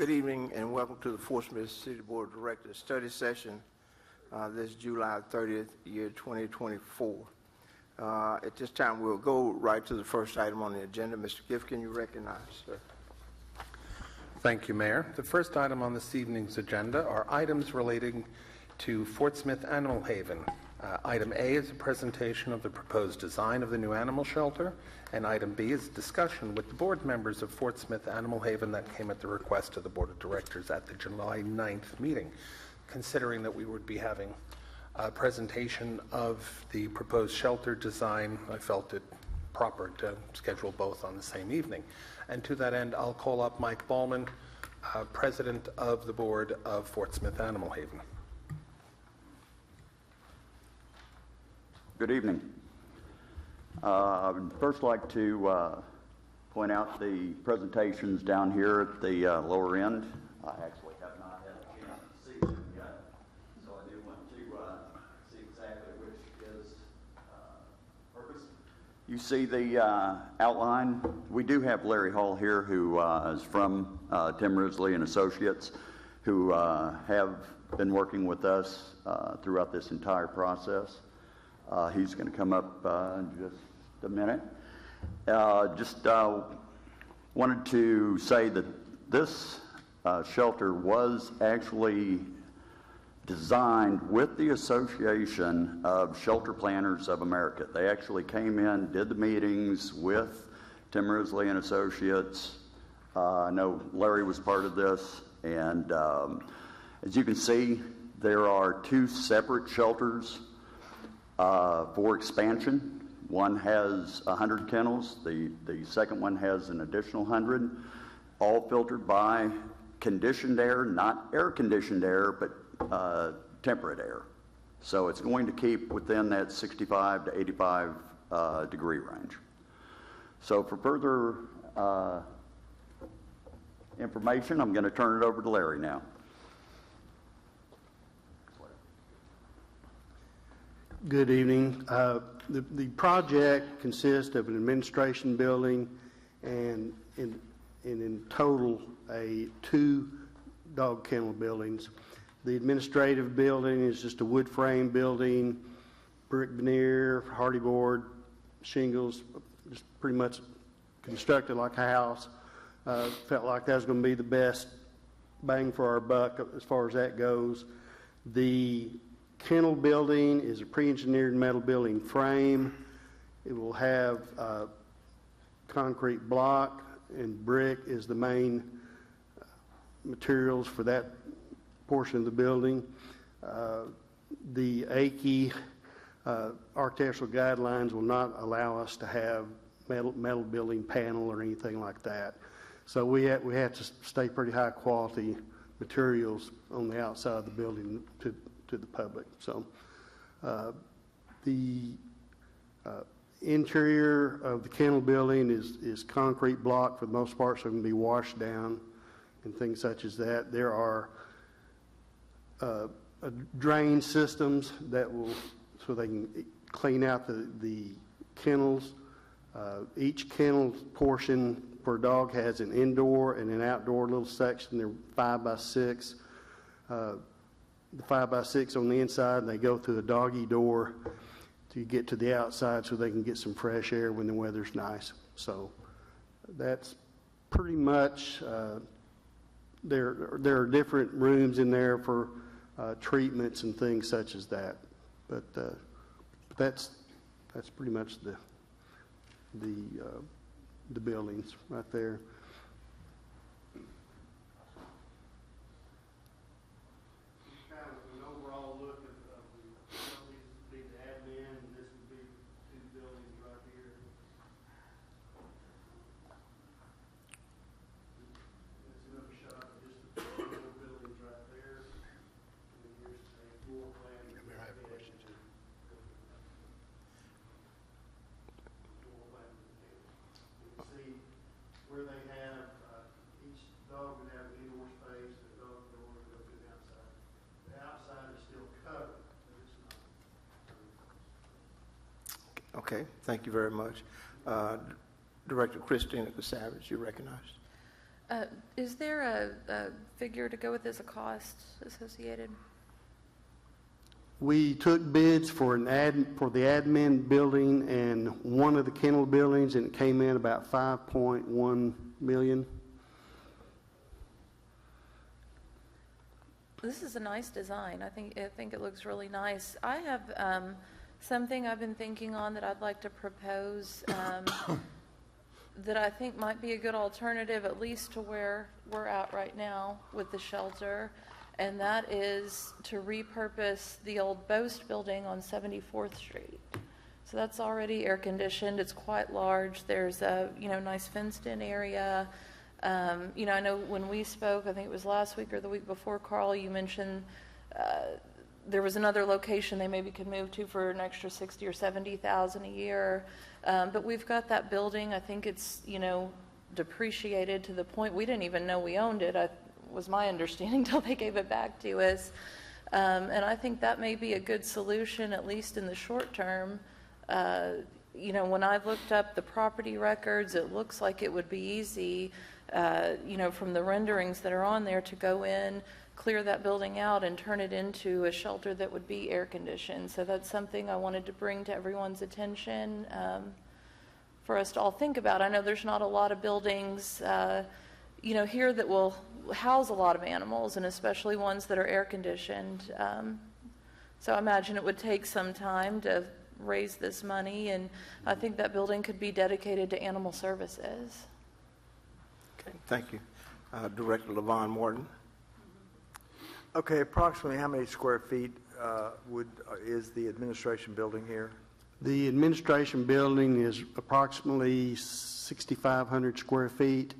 Good evening and welcome to the Fort Smith City Board of Directors study session this July 30th, year 2024. At this time, we'll go right to the first item on the agenda. Mr. Giff, can you recognize, sir? Thank you, Mayor. The first item on this evening's agenda are items relating to Fort Smith Animal Haven. Item A is a presentation of the proposed design of the new animal shelter, and item B is discussion with the board members of Fort Smith Animal Haven that came at the request of the Board of Directors at the July 9th meeting. Considering that we would be having a presentation of the proposed shelter design, I felt it proper to schedule both on the same evening. And to that end, I'll call up Mike Ballman, President of the Board of Fort Smith Animal Haven. Good evening. I would first like to point out the presentations down here at the lower end. I actually have not had a chance to see them yet, so I do want to see exactly which is purpose. You see the outline. We do have Larry Hall here, who is from Tim Risley and Associates, who have been working with us throughout this entire process. He's going to come up in just a minute. Just wanted to say that this shelter was actually designed with the Association of Shelter Planners of America. They actually came in, did the meetings with Tim Risley and Associates. I know Larry was part of this, and as you can see, there are two separate shelters for expansion. One has 100 kennels. The second one has an additional 100, all filtered by conditioned air, not air-conditioned air, but temperate air. So it's going to keep within that 65 to 85 degree range. So for further information, I'm going to turn it over to Larry now. Good evening. The project consists of an administration building and in total two dog kennel buildings. The administrative building is just a wood frame building, brick veneer, hardy board, shingles, just pretty much constructed like a house. Felt like that was going to be the best bang for our buck as far as that goes. The kennel building is a pre-engineered metal building frame. It will have concrete block, and brick is the main materials for that portion of the building. The AKI architectural guidelines will not allow us to have metal building panel or anything like that. So we have to stay pretty high quality materials on the outside of the building to the public. So the interior of the kennel building is concrete block for the most part, so it can be washed down and things such as that. There are drain systems that will, so they can clean out the kennels. Each kennel portion per dog has an indoor and an outdoor little section. They're 5 by 6. The 5 by 6 on the inside, and they go through the doggy door to get to the outside so they can get some fresh air when the weather's nice. So that's pretty much, there are different rooms in there for treatments and things such as that. But that's pretty much the buildings right there. Where they have, each dog would have an indoor space, and the dog door would go to the outside. The outside is still covered, but it's not. Okay, thank you very much. Director Christina Savage, you recognized. Is there a figure to go with this, a cost associated? We took bids for the admin building and one of the kennel buildings, and it came in about $5.1 million. This is a nice design. I think it looks really nice. I have something I've been thinking on that I'd like to propose that I think might be a good alternative, at least to where we're at right now with the shelter, and that is to repurpose the old Boast building on 74th Street. So that's already air conditioned. It's quite large. There's a nice fenced-in area. I know when we spoke, I think it was last week or the week before, Carl, you mentioned there was another location they maybe could move to for an extra $60,000 or $70,000 a year. But we've got that building. I think it's, depreciated to the point we didn't even know we owned it, was my understanding, until they gave it back to us. And I think that may be a good solution, at least in the short term. When I looked up the property records, it looks like it would be easy, from the renderings that are on there, to go in, clear that building out, and turn it into a shelter that would be air conditioned. So that's something I wanted to bring to everyone's attention for us to all think about. I know there's not a lot of buildings, here that will house a lot of animals, and especially ones that are air conditioned. So I imagine it would take some time to raise this money, and I think that building could be dedicated to animal services. Okay, thank you. Director LaVon Morton. Okay, approximately how many square feet is the administration building here? The administration building is approximately 6,500 square feet.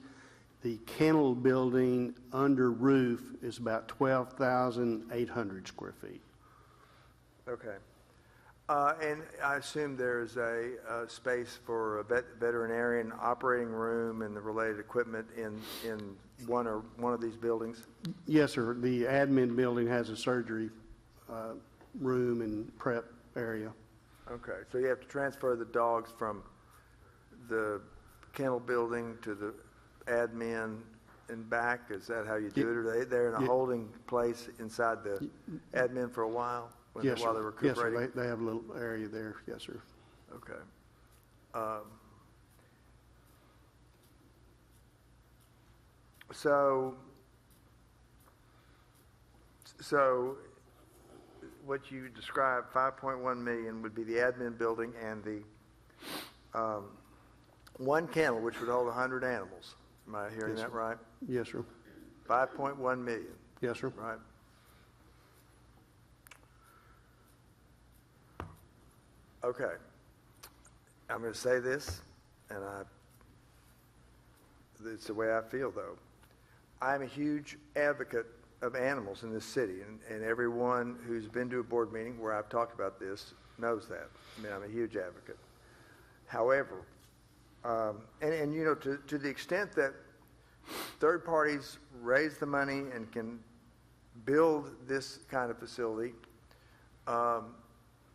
The kennel building under roof is about 12,800 square feet. Okay. And I assume there's a space for a veterinarian operating room and the related equipment in one of these buildings? Yes, sir. The admin building has a surgery room and prep area. Okay, so you have to transfer the dogs from the kennel building to the admin and back? Is that how you do it? Or they're in a holding place inside the admin for a while? Yes, while sir. they're recuperating? Yes, sir. They have a little area there. Yes, sir. Okay. So what you described, 5.1 million, would be the admin building and the one kennel, which would hold 100 animals. Am I hearing that right? Yes, sir. 5.1 million. Yes, sir. Right. Okay. I'm going to say this, and it's the way I feel, though. I'm a huge advocate of animals in this city, and everyone who's been to a board meeting where I've talked about this knows that. I mean, I'm a huge advocate. However, to the extent that third parties raise the money and can build this kind of facility,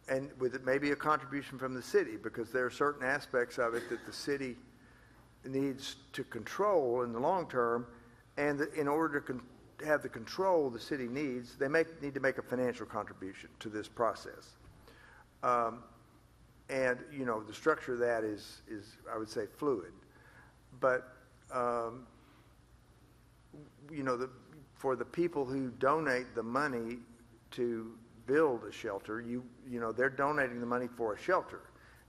and with it maybe a contribution from the city, because there are certain aspects of it that the city needs to control in the long term, and in order to have the control the city needs, they need to make a financial contribution to this process. And the structure of that is I would say fluid, but for the people who donate the money to build a shelter, they're donating the money for a shelter,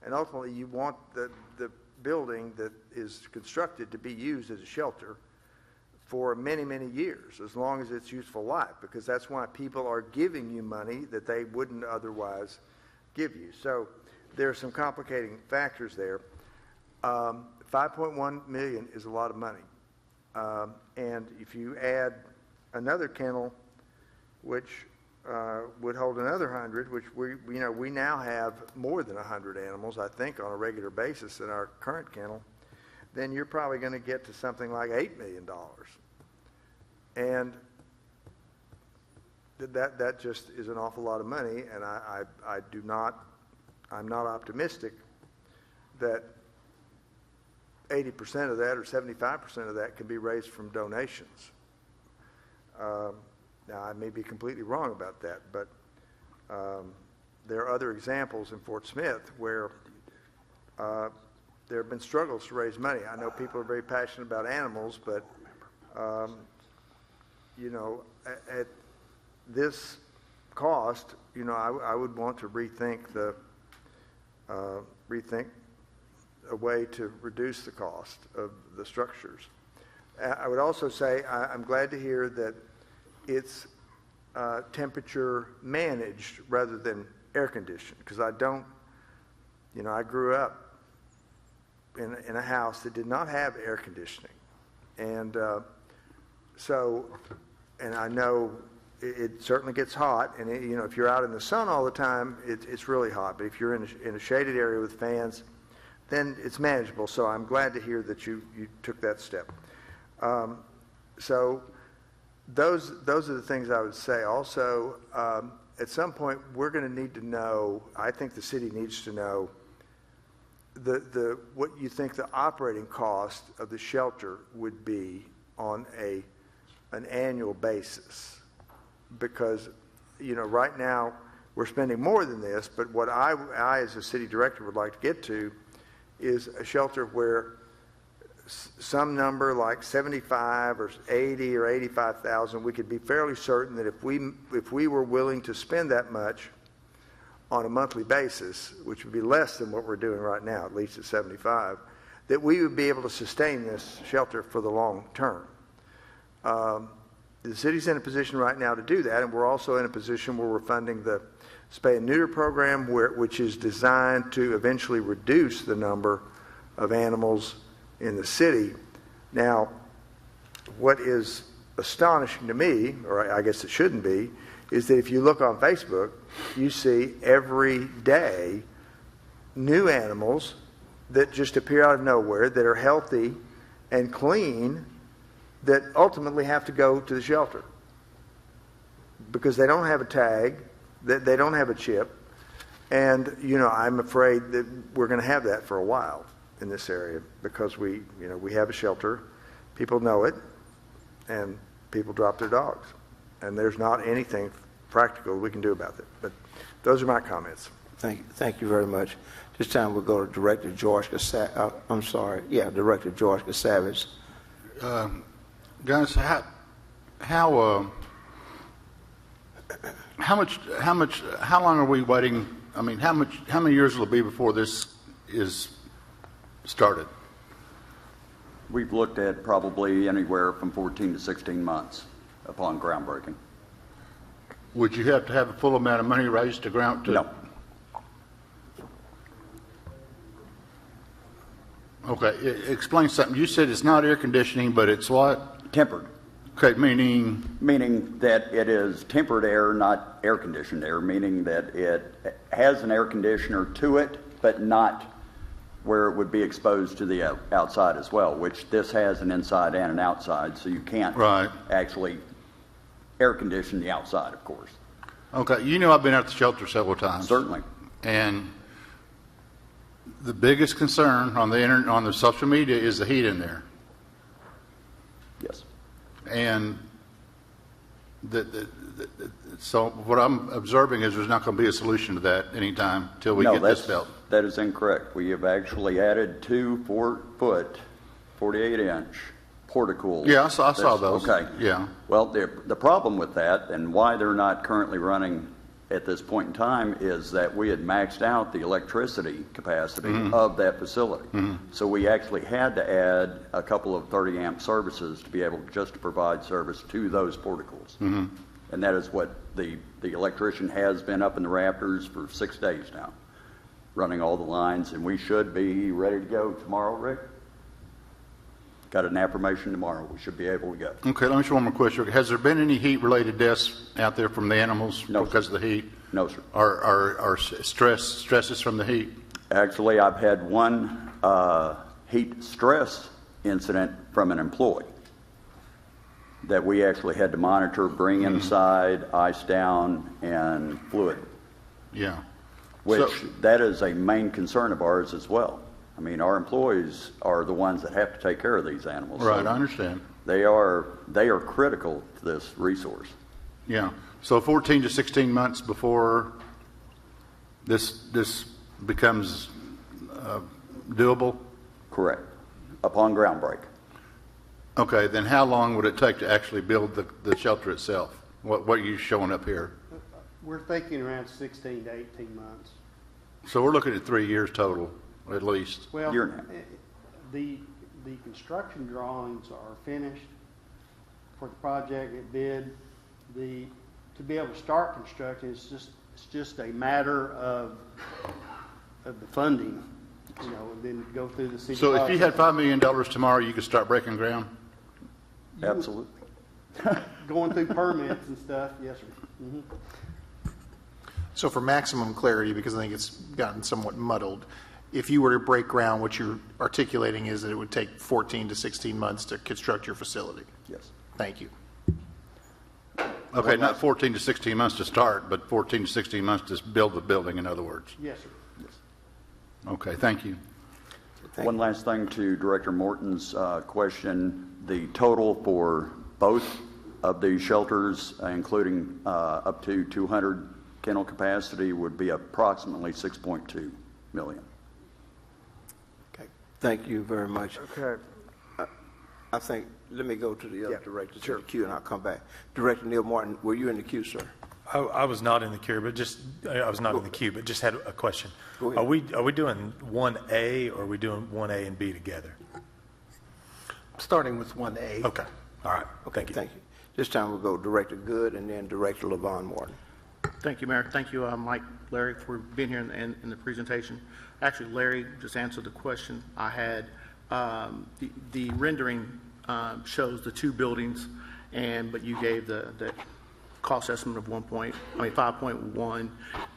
and ultimately you want the building that is constructed to be used as a shelter for many, many years, as long as it's useful life, because that's why people are giving you money that they wouldn't otherwise give you. So there are some complicating factors there. 5.1 million is a lot of money, and if you add another kennel, which would hold another 100, which we now have more than 100 animals, I think, on a regular basis in our current kennel, then you're probably going to get to something like $8 million. And that just is an awful lot of money, and I'm not optimistic that 80% of that or 75% of that can be raised from donations. Now, I may be completely wrong about that, but there are other examples in Fort Smith where there have been struggles to raise money. I know people are very passionate about animals, but, you know, at this cost, you know, I would want to rethink a way to reduce the cost of the structures. I would also say I'm glad to hear that it's temperature managed rather than air conditioned, because I don't, you know, I grew up in a house that did not have air conditioning. And and I know it certainly gets hot, and you know, if you're out in the sun all the time, it's really hot. But if you're in a shaded area with fans, then it's manageable. So I'm glad to hear that you took that step. So those are the things I would say. Also, at some point, we're going to need to know, I think the city needs to know what you think the operating cost of the shelter would be on an annual basis. Because, you know, right now we're spending more than this, but what I as a city director would like to get to is a shelter where some number like 75 or 80 or 85,000, we could be fairly certain that if we were willing to spend that much on a monthly basis, which would be less than what we're doing right now, at least at 75, that we would be able to sustain this shelter for the long term. The city's in a position right now to do that, and we're also in a position where we're funding the spay and neuter program, which is designed to eventually reduce the number of animals in the city. Now, what is astonishing to me, or I guess it shouldn't be, is that if you look on Facebook, you see every day new animals that just appear out of nowhere that are healthy and clean that ultimately have to go to the shelter because they don't have a tag, that they don't have a chip, and you know, I'm afraid that we're going to have that for a while in this area because we have a shelter, people know it, and people drop their dogs, and there's not anything practical we can do about it. But those are my comments. Thank you very much. This time we'll go to Director George Cassavage. Director George Cassavage. Guys, how long are we waiting? I mean, how many years will it be before this is started? We've looked at probably anywhere from 14 to 16 months upon groundbreaking. Would you have to have a full amount of money raised to ground? No. Okay, explain something. You said it's not air conditioning, but it's what? Tempered. Okay, meaning? Meaning that it is tempered air, not air-conditioned air, meaning that it has an air conditioner to it, but not where it would be exposed to the outside as well, which this has an inside and an outside, so you can't actually air condition the outside, of course. Okay, you know I've been at the shelter several times. Certainly. And the biggest concern on the social media is the heat in there. Yes. And so what I'm observing is there's not going to be a solution to that anytime till we get this built. That is incorrect. We have actually added 2 4-foot, 48-inch porticles. Yeah, I saw those. Okay. Yeah. Well, the problem with that and why they're not currently running at this point in time is that we had maxed out the electricity capacity of that facility. So we actually had to add a couple of 30-amp services to be able just to provide service to those porticles. And that is what the electrician has been up in the rafters for 6 days now, running all the lines, and we should be ready to go tomorrow, Rick. Got an affirmation tomorrow. We should be able to go. Okay, let me ask you one more question. Has there been any heat-related deaths out there from the animals because of the heat? No, sir. Or stresses from the heat? Actually, I've had one heat stress incident from an employee that we actually had to monitor, bring inside, ice down, and fluid. Yeah. Which that is a main concern of ours as well. I mean, our employees are the ones that have to take care of these animals. Right, So I understand. they are critical to this resource. Yeah. So 14 to 16 months before this becomes doable? Correct. Upon ground break. Okay, then how long would it take to actually build the shelter itself? What are you showing up here? We're thinking around 16 to 18 months. So we're looking at 3 years total, at least. Well, Year and a half. the construction drawings are finished for the project, it bid. To be able to start construction, it's just a matter of the funding, you know, and then go through the city. So if you had $5 million tomorrow, you could start breaking ground? Absolutely. Going through permits and stuff, yes, sir. Mhm. So for maximum clarity, because I think it's gotten somewhat muddled, if you were to break ground, what you're articulating is that it would take 14 to 16 months to construct your facility. Yes. Thank you. Okay, not 14 to 16 months to start, but 14 to 16 months to build the building, in other words. Yes, sir. Yes. Okay, thank you. One last thing to Director Morton's question. The total for both of these shelters, including up to 200 kennel capacity, would be approximately $6.2 million. Okay, thank you very much. Okay. I think, let me go to the other Yeah, directors sure. in the queue, and I'll come back. Director Neil Martin, were you in the queue, sir? I was not in the queue, but just had a question. Go ahead. Are we doing 1A, or are we doing 1A and B together? Starting with 1A. Okay, all right, Okay, thank you. thank you. This time we'll go Director Good and then Director LaVon Morton. Thank you, Mayor. Thank you, Mike, Larry, for being here in the presentation. Actually, Larry just answered the question I had. The rendering shows the two buildings, but you gave the cost estimate of 5.1.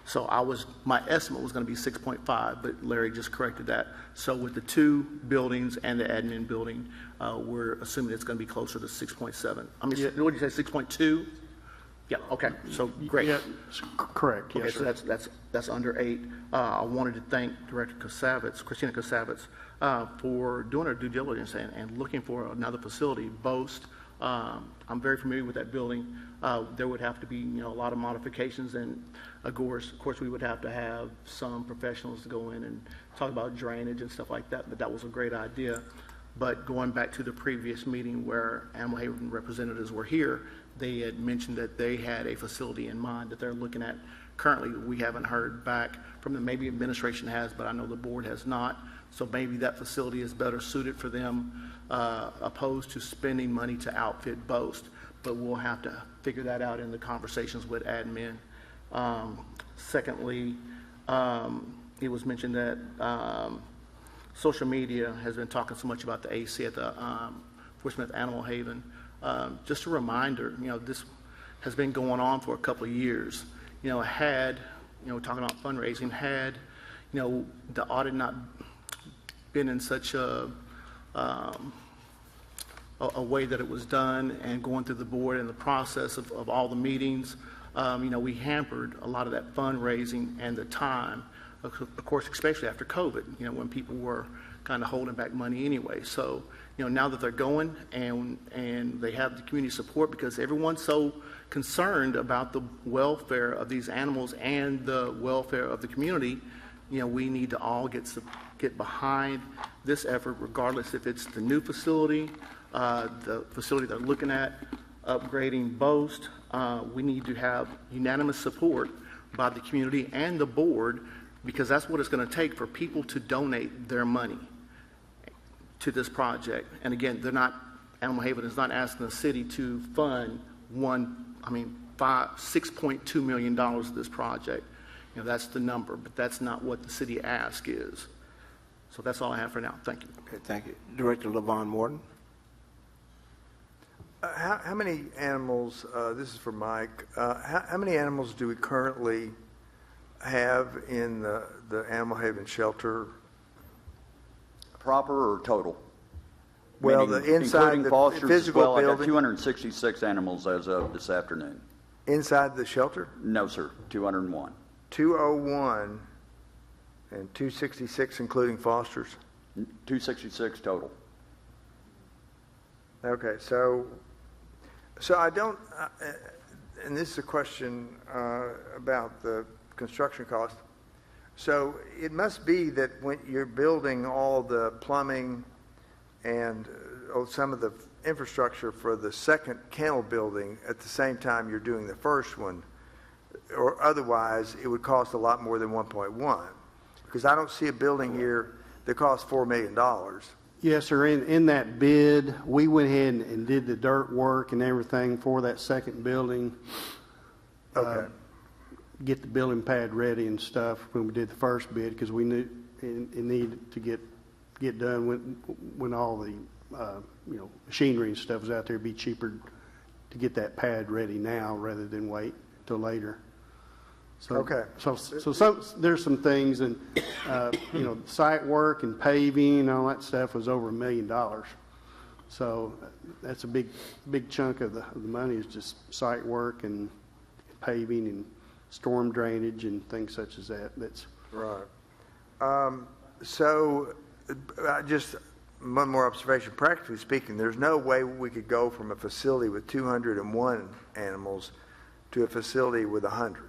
So my estimate was going to be 6.5, but Larry just corrected that. So with the two buildings and the admin building, we're assuming it's going to be closer to 6.7. I mean, what did you say, 6.2? Yeah, okay, so great. Yeah, correct, Okay, yes, so sir. that's under 8. I wanted to thank Director Christina Kasavitz, for doing her due diligence and looking for another facility. Boast, I'm very familiar with that building. There would have to be, a lot of modifications, and of course, we would have to have some professionals to go in and talk about drainage and stuff like that. But that was a great idea. But going back to the previous meeting where Animal Haven representatives were here, they had mentioned that they had a facility in mind that they're looking at. Currently, we haven't heard back from them. Maybe administration has, but I know the board has not. So maybe that facility is better suited for them, opposed to spending money to outfit Boast. But we'll have to figure that out in the conversations with admin. Secondly, it was mentioned that social media has been talking so much about the AC at the Fort Smith Animal Haven. Just a reminder, this has been going on for a couple of years. Talking about fundraising, had, the audit not been in such a way that it was done, and going through the board and the process of all the meetings, we hampered a lot of that fundraising and the time, of course, especially after COVID, when people were kind of holding back money anyway. So, now that they're going and they have the community support, because everyone's so concerned about the welfare of these animals and the welfare of the community, we need to all get behind this effort, regardless if it's the new facility, the facility they're looking at, upgrading Boast. We need to have unanimous support by the community and the board, because that's what it's going to take for people to donate their money to this project. And again, Animal Haven is not asking the city to fund $6.2 million of this project. That's the number, but that's not what the city ask is. So that's all I have for now. Thank you. Okay, thank you. Director LaVon Morton. How many animals, this is for Mike, how many animals do we currently have in the Animal Haven shelter? Proper or total? Well, Meaning the inside, including the fosters as physical well, I got building? 266 animals as of this afternoon. Inside the shelter? No, sir, 201. 201 and 266 including fosters? 266 total. Okay, so I don't, and this is a question about the construction cost. So it must be that when you're building all the plumbing and some of the infrastructure for the second kennel building at the same time you're doing the first one, or otherwise it would cost a lot more than 1.1. Because I don't see a building here that costs $4 million. Yes, sir. In that bid, we went ahead and did the dirt work and everything for that second building. Okay. Get the building pad ready and stuff when we did the first bid, because we knew it needed to get done when all the machinery and stuff was out there. It'd be cheaper to get that pad ready now rather than wait till later. So, Okay. So there's some things, and site work and paving and all that stuff was over $1 million. So that's a big chunk of the money is just site work and paving and storm drainage and things such as that. That's Right. So just one more observation. Practically speaking, there's no way we could go from a facility with 201 animals to a facility with 100.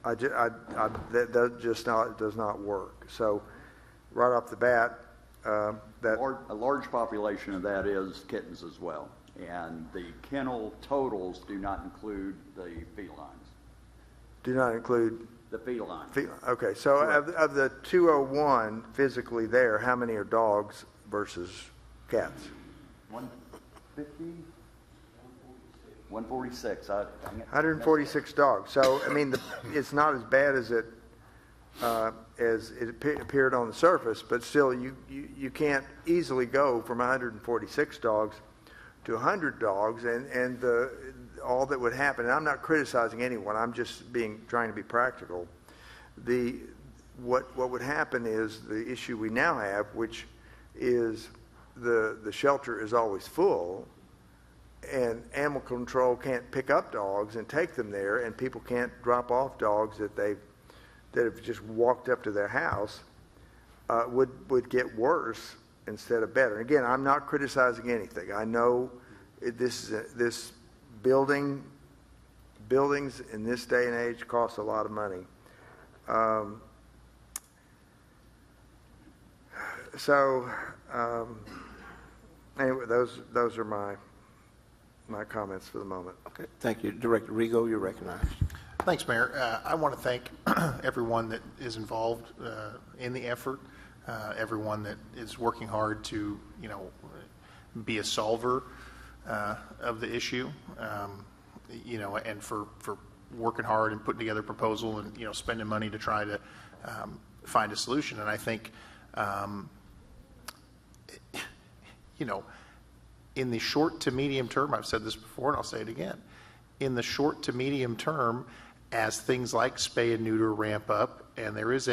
That does not work. So right off the bat, A large population of that is kittens as well. And the kennel totals do not include the felines. do not include The felines. Okay, so of the 201 physically there, how many are dogs versus cats? 150? 146. Dang it. 146 dogs. So, I mean, it's not as bad as it appeared on the surface, but still, you can't easily go from 146 dogs to 100 dogs, and all that would happen. And I'm not criticizing anyone. I'm just trying to be practical. What would happen is the issue we now have, which is the shelter is always full. And animal control can't pick up dogs and take them there, and people can't drop off dogs that have just walked up to their house. Would get worse instead of better. Again, I'm not criticizing anything. I know this buildings in this day and age cost a lot of money. Anyway, those are my comments for the moment. Okay, thank you. Director Rigo, you're recognized. Thanks, Mayor. I want to thank everyone that is involved in the effort, everyone that is working hard to, be a solver of the issue, and for working hard and putting together a proposal and, spending money to try to find a solution. And I think, in the short to medium term, I've said this before and I'll say it again, in the short to medium term, as things like spay and neuter ramp up, and there is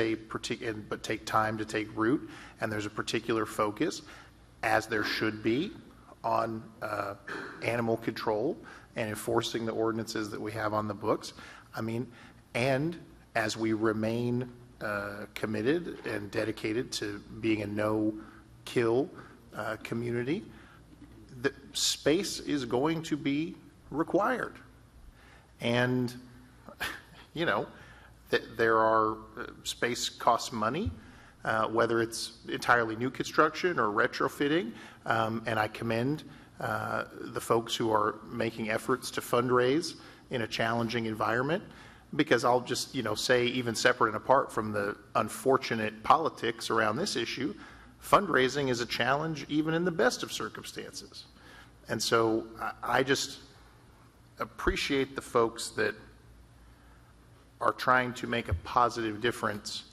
but take time to take root, and there's a particular focus, as there should be, on animal control and enforcing the ordinances that we have on the books. And as we remain committed and dedicated to being a no-kill community, the space is going to be required. And, there are space costs money, whether it's entirely new construction or retrofitting. And I commend the folks who are making efforts to fundraise in a challenging environment, because I'll just, say, even separate and apart from the unfortunate politics around this issue, fundraising is a challenge even in the best of circumstances. And so I just appreciate the folks that are trying to make a positive difference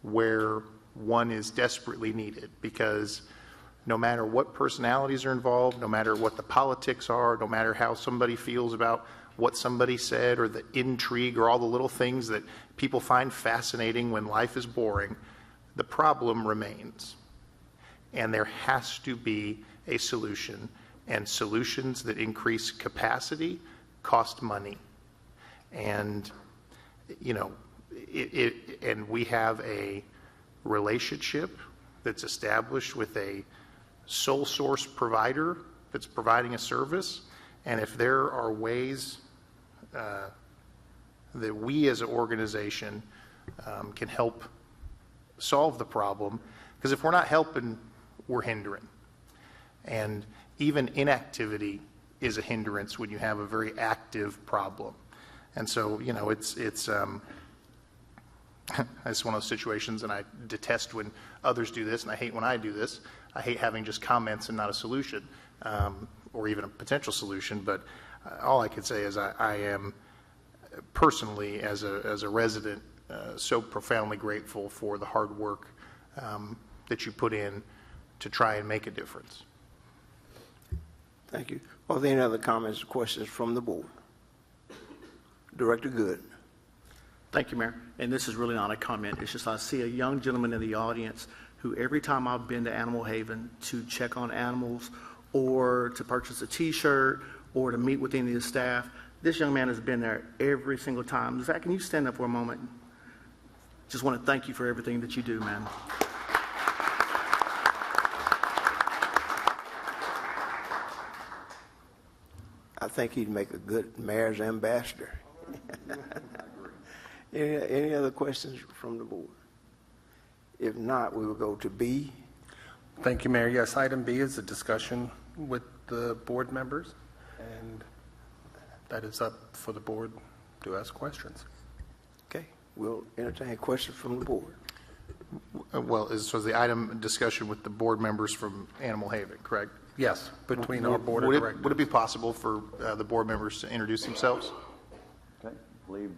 where one is desperately needed, because no matter what personalities are involved, no matter what the politics are, no matter how somebody feels about what somebody said or the intrigue or all the little things that people find fascinating when life is boring, the problem remains. And there has to be a solution, and solutions that increase capacity cost money. And, and we have a relationship that's established with a sole source provider that's providing a service, and if there are ways that we as an organization can help solve the problem, because if we're not helping, we're hindering. And even inactivity is a hindrance when you have a very active problem. And so, you know, it's it's one of those situations, and I detest when others do this, and I hate when I do this. I hate having just comments and not a solution, or even a potential solution. But all I can say is I am personally, as a resident, so profoundly grateful for the hard work that you put in to try and make a difference. Thank you. Are there any other comments or questions from the board? Director Good. Thank you, Mayor. And this is really not a comment. It's just I see a young gentleman in the audience who every time I've been to Animal Haven to check on animals or to purchase a T-shirt or to meet with any of the staff, this young man has been there every single time. Zach, can you stand up for a moment? Just want to thank you for everything that you do, man. I think he'd make a good mayor's ambassador. Any other questions from the board? If not, we will go to B. Thank you, Mayor. Yes, item B is a discussion with the board members, and that is up for the board to ask questions. Okay, we'll entertain questions from the board. Well, so the item discussion with the board members from Animal Haven, correct? Yes, between our board of directors. Would it be possible for the board members to introduce themselves? Okay, I believe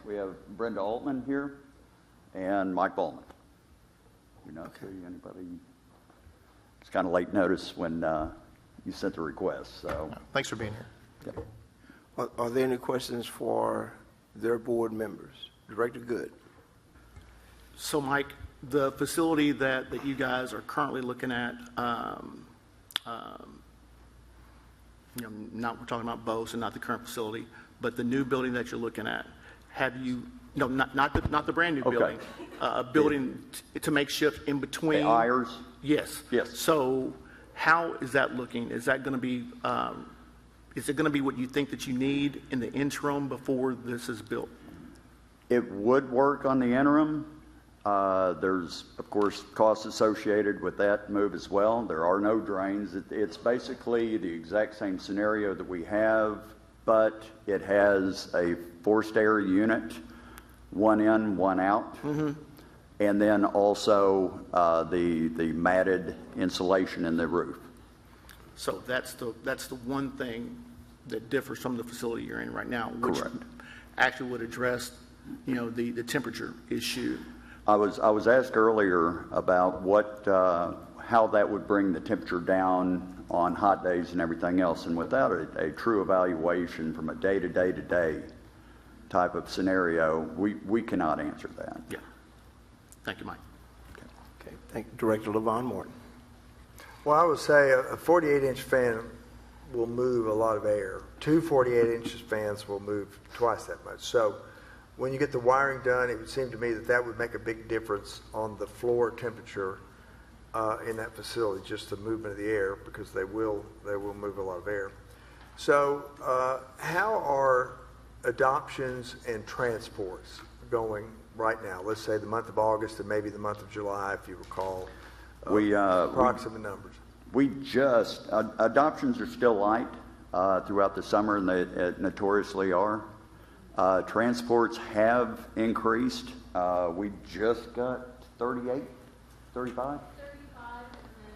we have Brenda Altman here and Mike Ballman. Do not see anybody. It's kind of late notice when you sent the request, so. Thanks for being here. Yep. Are there any questions for their board members? Director Good. So, Mike, the facility that you guys are currently looking at, you know, we're talking about Bose and not the current facility, but the new building that you're looking at, have you, no, not the brand new Okay. building, a building to make shift in between? The Ayers? Yes. Yes. So how is that looking? Is that going to be, is it going to be what you think that you need in the interim before this is built? It would work on the interim. There's, of course, costs associated with that move as well. There are no drains. It's basically the exact same scenario that we have, but it has a forced air unit, one in, one out. Mm-hmm. And then also the matted insulation in the roof. So that's the one thing that differs from the facility you're in right now, which Correct. actually would address, you know, the temperature issue. I was asked earlier about how that would bring the temperature down on hot days and everything else, and without a true evaluation from a day-to-day type of scenario, we cannot answer that. Yeah. Thank you, Mike. Okay, thank you. Director LaVon Morton. Well, I would say a 48-inch fan will move a lot of air. Two 48-inch fans will move twice that much. So when you get the wiring done, it would seem to me that would make a big difference on the floor temperature in that facility, just the movement of the air, because they will move a lot of air. So how are adoptions and transports going right now? Let's say the month of August and maybe the month of July, if you recall, approximate numbers. Adoptions are still light throughout the summer, and they notoriously are. Transports have increased. We just got 38, 35? 35, and then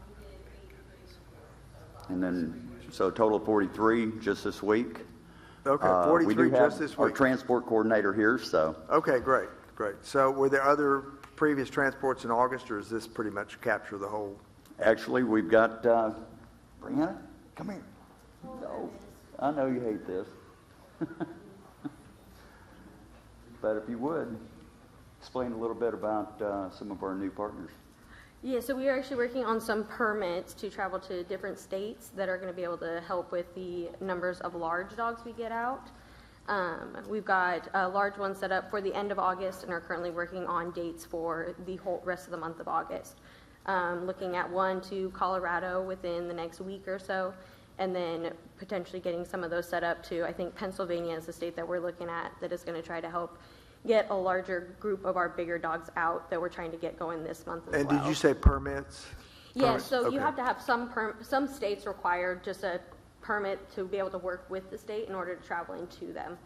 we did 83. And then, so a total of 43 just this week. Okay, We 43 do have just this our week. transport coordinator here, so. Okay, great. So were there other previous transports in August, or is this pretty much capture the whole? Actually, we've got, Brianna, come here. No, I know you hate this. But if you would, explain a little bit about some of our new partners. Yeah, so we are actually working on some permits to travel to different states that are going to be able to help with the numbers of large dogs we get out. We've got a large one set up for the end of August and are currently working on dates for the whole rest of the month of August. Looking at one to Colorado within the next week or so, and then potentially getting some of those set up to, I think Pennsylvania is the state that we're looking at that is going to try to help get a larger group of our bigger dogs out that we're trying to get going this month as well. And did you say permits? Yeah, so you Okay. have to have some states require just a permit to be able to work with the state in order to travel into them.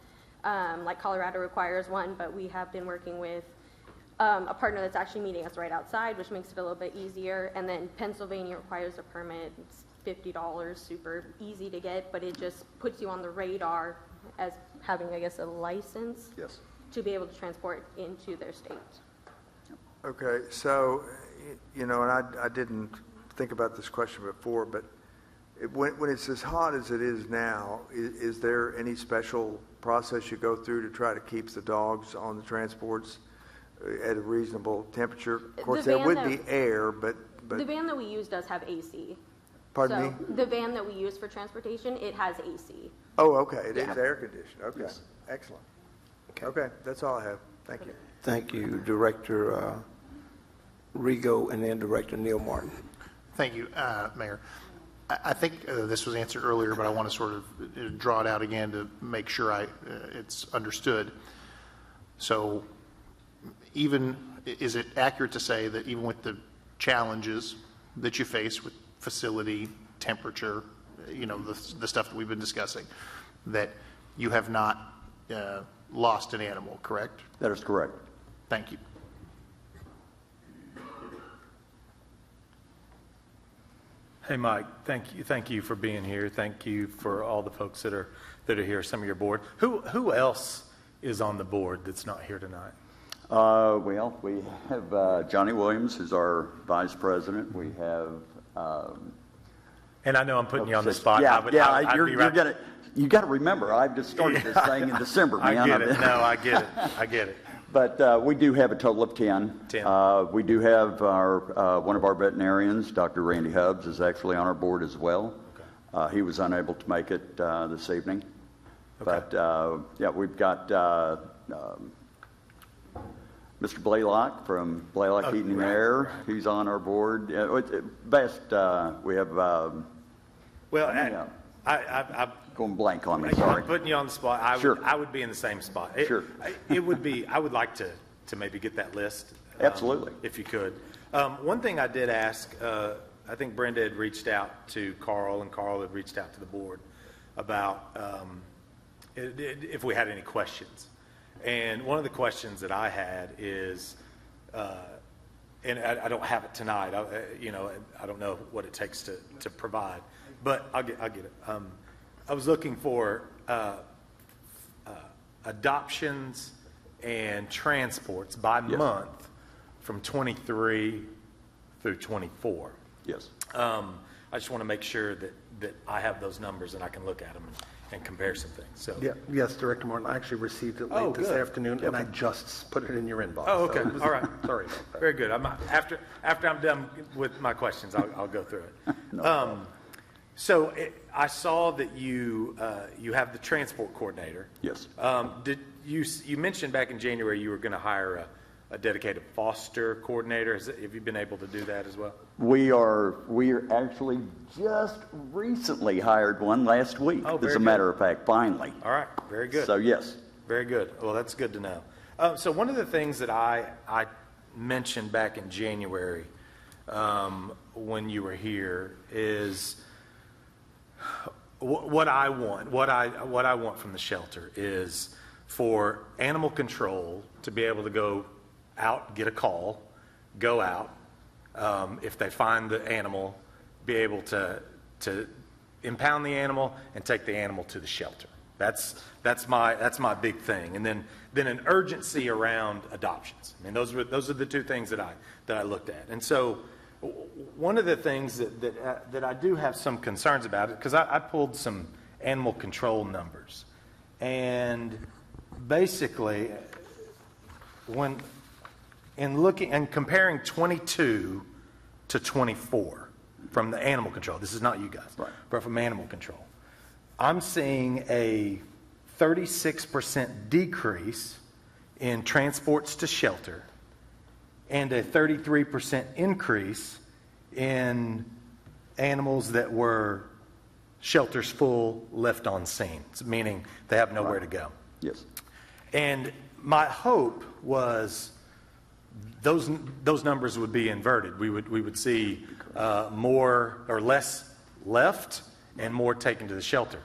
Like Colorado requires one, but we have been working with a partner that's actually meeting us right outside, which makes it a little bit easier. And then Pennsylvania requires a permit. It's $50, super easy to get, but it just puts you on the radar as having, I guess, a license Yes. to be able to transport into their state. Okay, so, and I didn't think about this question before, but when it's as hot as it is now, is there any special process you go through to try to keep the dogs on the transports at a reasonable temperature? Of course, there would be air, but... The van that we use does have AC. Pardon me? The van that we use for transportation, it has AC. Oh, okay, it is Yeah. air conditioned, okay, Yes. excellent. Okay, that's all I have, thank you. Thank you, Director Rigo, and then Director Neil Martin. Thank you, Mayor. I think this was answered earlier, but I want to sort of draw it out again to make sure it's understood. So is it accurate to say that even with the challenges that you face with facility, temperature, the stuff that we've been discussing, that you have not lost an animal, correct? That is correct. Thank you. Hey, Mike, thank you for being here. Thank you for all the folks that are here, some of your board. Who else is on the board that's not here tonight? Well, we have Johnny Williams, who's our vice president. We have... And I know I'm putting you on the spot. You got to remember, I've just started this thing in December, man. I get it. No, I get it. But we do have a total of 10. 10. We do have one of our veterinarians, Dr. Randy Hubbs, is actually on our board as well. Okay. He was unable to make it this evening. Okay. But we've got Mr. Blaylock from Blaylock Heating and Air. He's on our board. We have... I'm going blank on me, sorry. I'm putting you on the spot. I would be in the same spot. Sure. I would like to maybe get that list. Absolutely. If you could. One thing I did ask, I think Brenda had reached out to Carl, and Carl had reached out to the board about if we had any questions. And one of the questions that I had is, and I don't have it tonight, I don't know what it takes to provide, but I'll get it. I was looking for adoptions and transports by month from 23 through 24. Yes. I just want to make sure that I have those numbers and I can look at them and compare some things. So. Yeah, yes, Director Martin, I actually received it late this afternoon, and I just put it in your inbox. Oh, okay. So all right. Sorry about that. Very good. After I'm done with my questions, I'll go through it. So I saw that you have the transport coordinator. Yes. Did you mentioned back in January you were going to hire a dedicated foster coordinator? Have you been able to do that as well? We are actually just recently hired one last week. As a matter of fact, finally. All right. Very good. So yes. Very good. Well, that's good to know. So one of the things that I mentioned back in January when you were here is what I want from the shelter is for animal control to be able to go out, get a call, go out. If they find the animal, be able to impound the animal and take the animal to the shelter. That's my big thing. And then an urgency around adoptions. I mean, those are the two things that I looked at. And so one of the things that I do have some concerns about it, because I pulled some animal control numbers, and basically in looking and comparing 22 to 24 from the animal control, this is not you guys, right, but from animal control, I'm seeing a 36% decrease in transports to shelter and a 33% increase in animals that were shelters full left on scene, meaning they have nowhere to go. Yes. And my hope was those numbers would be inverted. We would see more or less left and more taken to the shelter.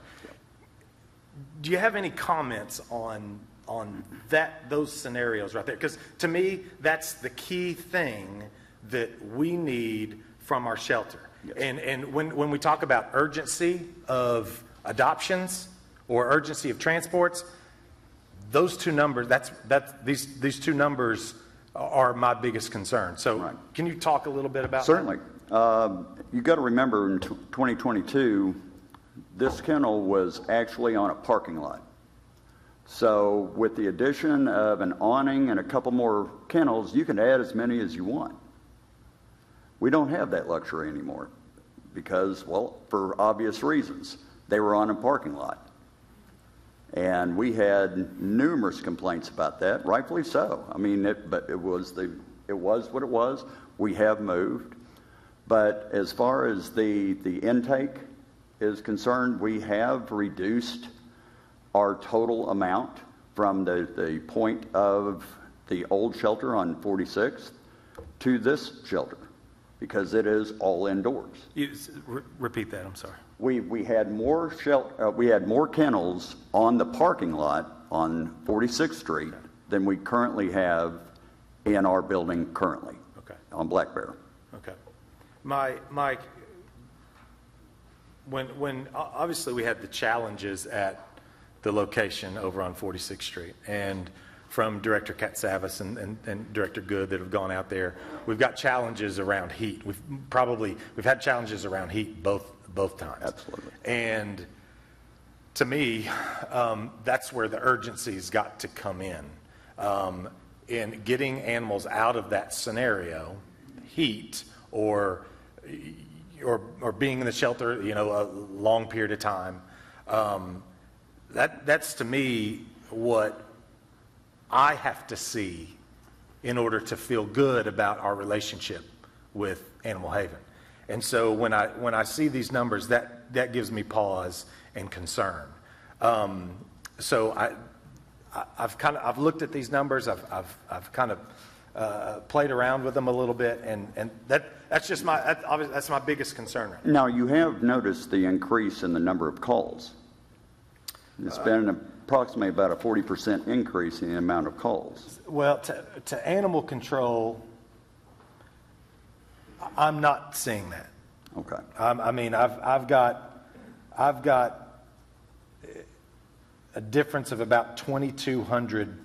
Do you have any comments on those scenarios right there? Because to me, that's the key thing that we need from our shelter. Yes. And when we talk about urgency of adoptions or urgency of transports, those two numbers, these two numbers are my biggest concern. So Right. Can you talk a little bit about Certainly. You've got to remember in 2022, this kennel was actually on a parking lot. So with the addition of an awning and a couple more kennels, you can add as many as you want. We don't have that luxury anymore because, well, for obvious reasons. They were on a parking lot. And we had numerous complaints about that, rightfully so. I mean, but it was what it was. We have moved. But as far as the intake is concerned, we have reduced our total amount from the point of the old shelter on 46th to this shelter because it is all indoors. Repeat that, I'm sorry. We had more kennels on the parking lot on 46th Street than we currently have in our building currently. Okay. On Black Bear. Okay. When obviously we had the challenges at the location over on 46th Street, and from Director Katsavas and Director Good that have gone out there, we've got challenges around heat. We've had challenges around heat both times. Absolutely. And to me, that's where the urgency's got to come in getting animals out of that scenario, heat or being in the shelter, a long period of time. That's to me what I have to see in order to feel good about our relationship with Animal Haven. And so when I see these numbers, that gives me pause and concern. So I've looked at these numbers. I've kind of played around with them a little bit, and that's my biggest concern right now. Now, you have noticed the increase in the number of calls. It's been approximately about a 40% increase in the amount of calls. Well, to animal control, I'm not seeing that. Okay. I mean, I've got a difference of about 2,200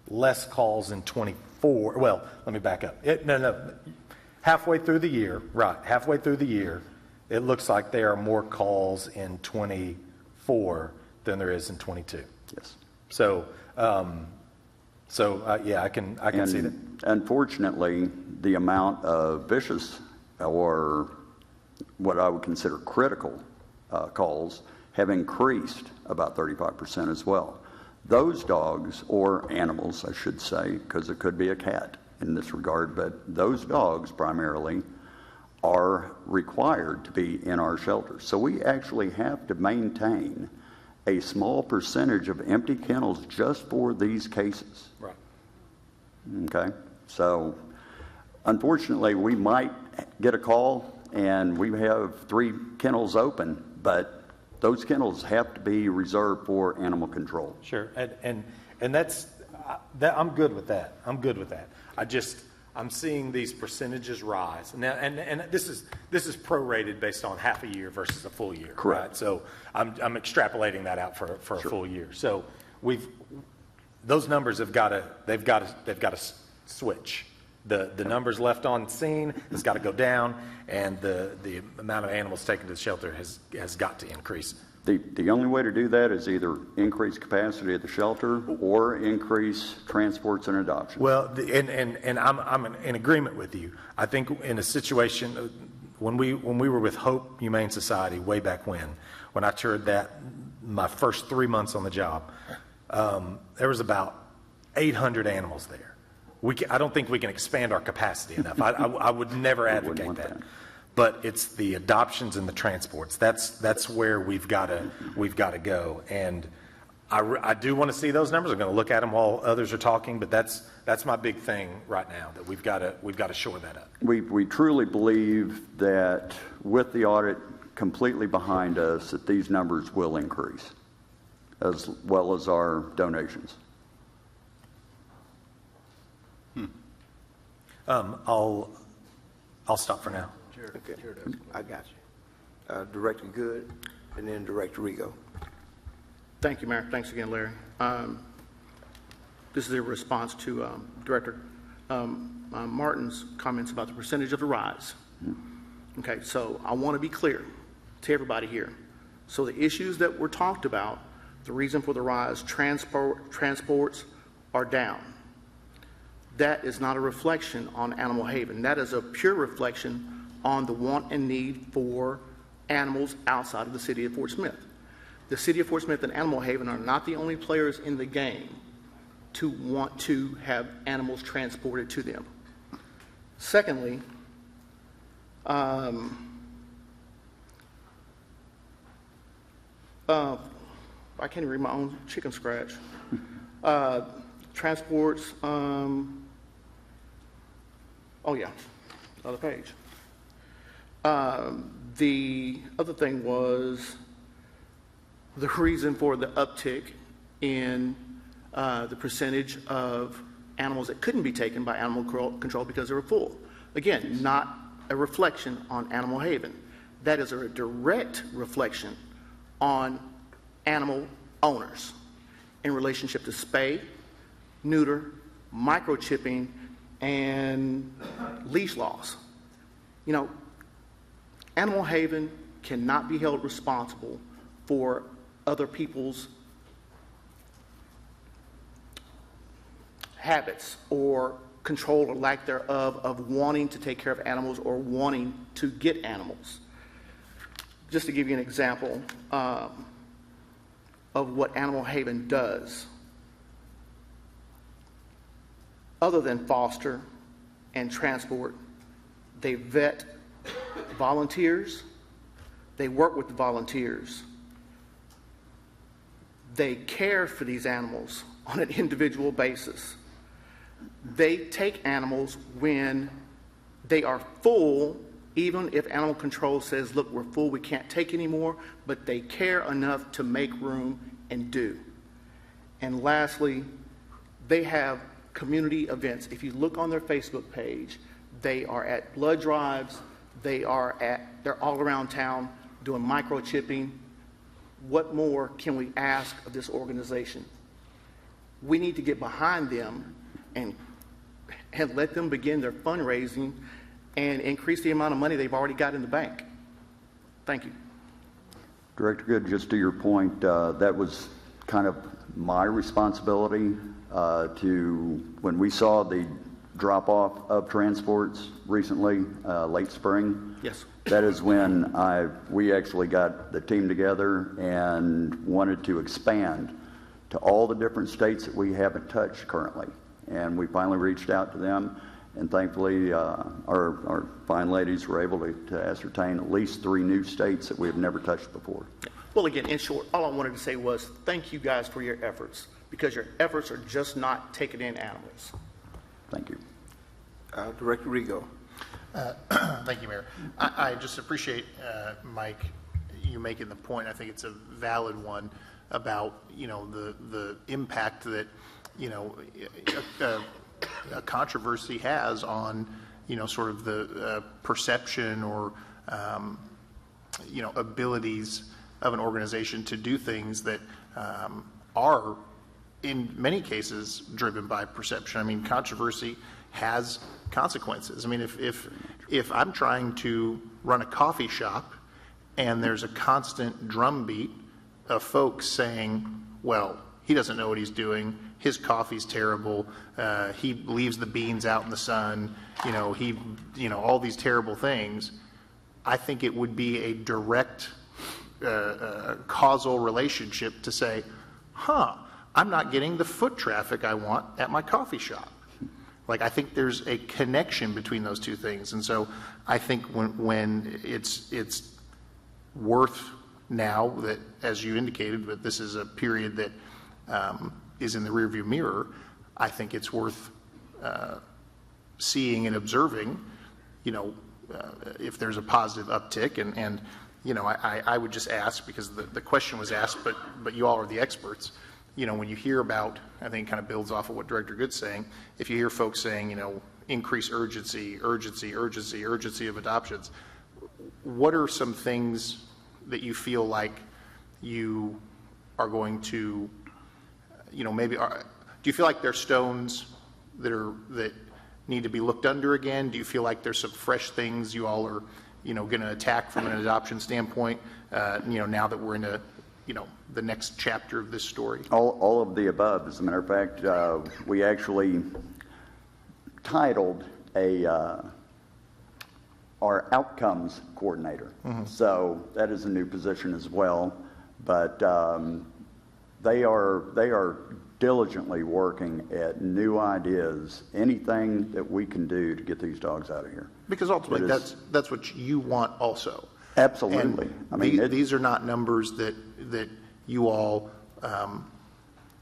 less calls in 24. Well, let me back up. Halfway through the year, it looks like there are more calls in 24 than there is in 22. Yes. So, yeah, I can see that. Unfortunately, the amount of vicious or what I would consider critical calls have increased about 35% as well. Those dogs, or animals, I should say, because it could be a cat in this regard, but those dogs primarily are required to be in our shelters. So we actually have to maintain a small percentage of empty kennels just for these cases. Right. Okay? So unfortunately, we might get a call and we have 3 kennels open, but those kennels have to be reserved for animal control. Sure, and that's I'm good with that. I'm seeing these percentages rise now, and this is prorated based on half a year versus a full year. Correct. Right? So I'm extrapolating that out for a full year. So those numbers they've got to switch. The numbers left on scene has got to go down, and the amount of animals taken to the shelter has got to increase. The only way to do that is either increase capacity at the shelter or increase transports and adoptions. Well, and I'm in agreement with you. I think in a situation when we were with Hope Humane Society way back when I toured my first 3 months on the job, there was about 800 animals there. I don't think we can expand our capacity enough. I would never advocate that. But it's the adoptions and the transports. That's where we've got to go. And I do want to see those numbers. I'm going to look at them while others are talking. But that's my big thing right now, that we've got to shore that up. We truly believe that with the audit completely behind us, that these numbers will increase, as well as our donations. I'll stop for now. Okay, I got you. Director Good, and then Director Rigo. Thank you, Mayor. Thanks again, Larry. This is a response to Director Martin's comments about the percentage of the rise. Okay, so I want to be clear to everybody here. So the issues that were talked about, the reason for the rise, transports are down. That is not a reflection on Animal Haven. That is a pure reflection on the want and need for animals outside of the city of Fort Smith. The city of Fort Smith and Animal Haven are not the only players in the game to want to have animals transported to them. Secondly, I can't even read my own chicken scratch. Transports, oh yeah, other page. The other thing was the reason for the uptick in the percentage of animals that couldn't be taken by animal control because they were full. Again, not a reflection on Animal Haven. That is a direct reflection on animal owners in relationship to spay, neuter, microchipping, and leash loss. You know, Animal Haven cannot be held responsible for other people's habits or control or lack thereof of wanting to take care of animals or wanting to get animals. Just to give you an example of what Animal Haven does, other than foster and transport, they vet volunteers, they work with the volunteers, they care for these animals on an individual basis. They take animals when they are full, even if animal control says, look, we're full, we can't take anymore, but they care enough to make room and do. And lastly, they have community events. If you look on their Facebook page, they are at blood drives, they're all around town doing microchipping. What more can we ask of this organization? We need to get behind them and let them begin their fundraising and increase the amount of money they've already got in the bank. Thank you. Director Good, just to your point, that was kind of my responsibility when we saw the drop-off of transports recently, late spring. Yes. That is when we actually got the team together and wanted to expand to all the different states that we haven't touched currently. And we finally reached out to them, and thankfully our fine ladies were able to ascertain at least 3 new states that we have never touched before. Well, again, in short, all I wanted to say was thank you guys for your efforts, because your efforts are just not taking in animals. Thank you. Director Rigo. Thank you, Mayor. I just appreciate, Mike, you making the point. I think it's a valid one about, the impact that, a controversy has on, sort of the perception or, abilities of an organization to do things that are, in many cases, driven by perception. I mean, controversy has consequences. I mean, if I'm trying to run a coffee shop and there's a constant drumbeat of folks saying, well, he doesn't know what he's doing, his coffee's terrible, he leaves the beans out in the sun, all these terrible things, I think it would be a direct causal relationship to say, I'm not getting the foot traffic I want at my coffee shop. Like, I think there's a connection between those two things. And so I think when it's worth now that, as you indicated, that this is a period that is in the rearview mirror, I think it's worth seeing and observing, if there's a positive uptick. And I would just ask, because the question was asked, but you all are the experts. When you hear about, I think it kind of builds off of what Director Good's saying, if you hear folks saying, increase urgency of adoptions, what are some things that you feel like you are going to, maybe, do you feel like there's stones that need to be looked under again? Do you feel like there's some fresh things you all are, going to attack from an adoption standpoint, now that we're in the next chapter of this story? All of the above. As a matter of fact, we actually titled our outcomes coordinator. So that is a new position as well. But they are diligently working at new ideas, anything that we can do to get these dogs out of here. Because ultimately, that's what you want also. Absolutely. And these are not numbers that you all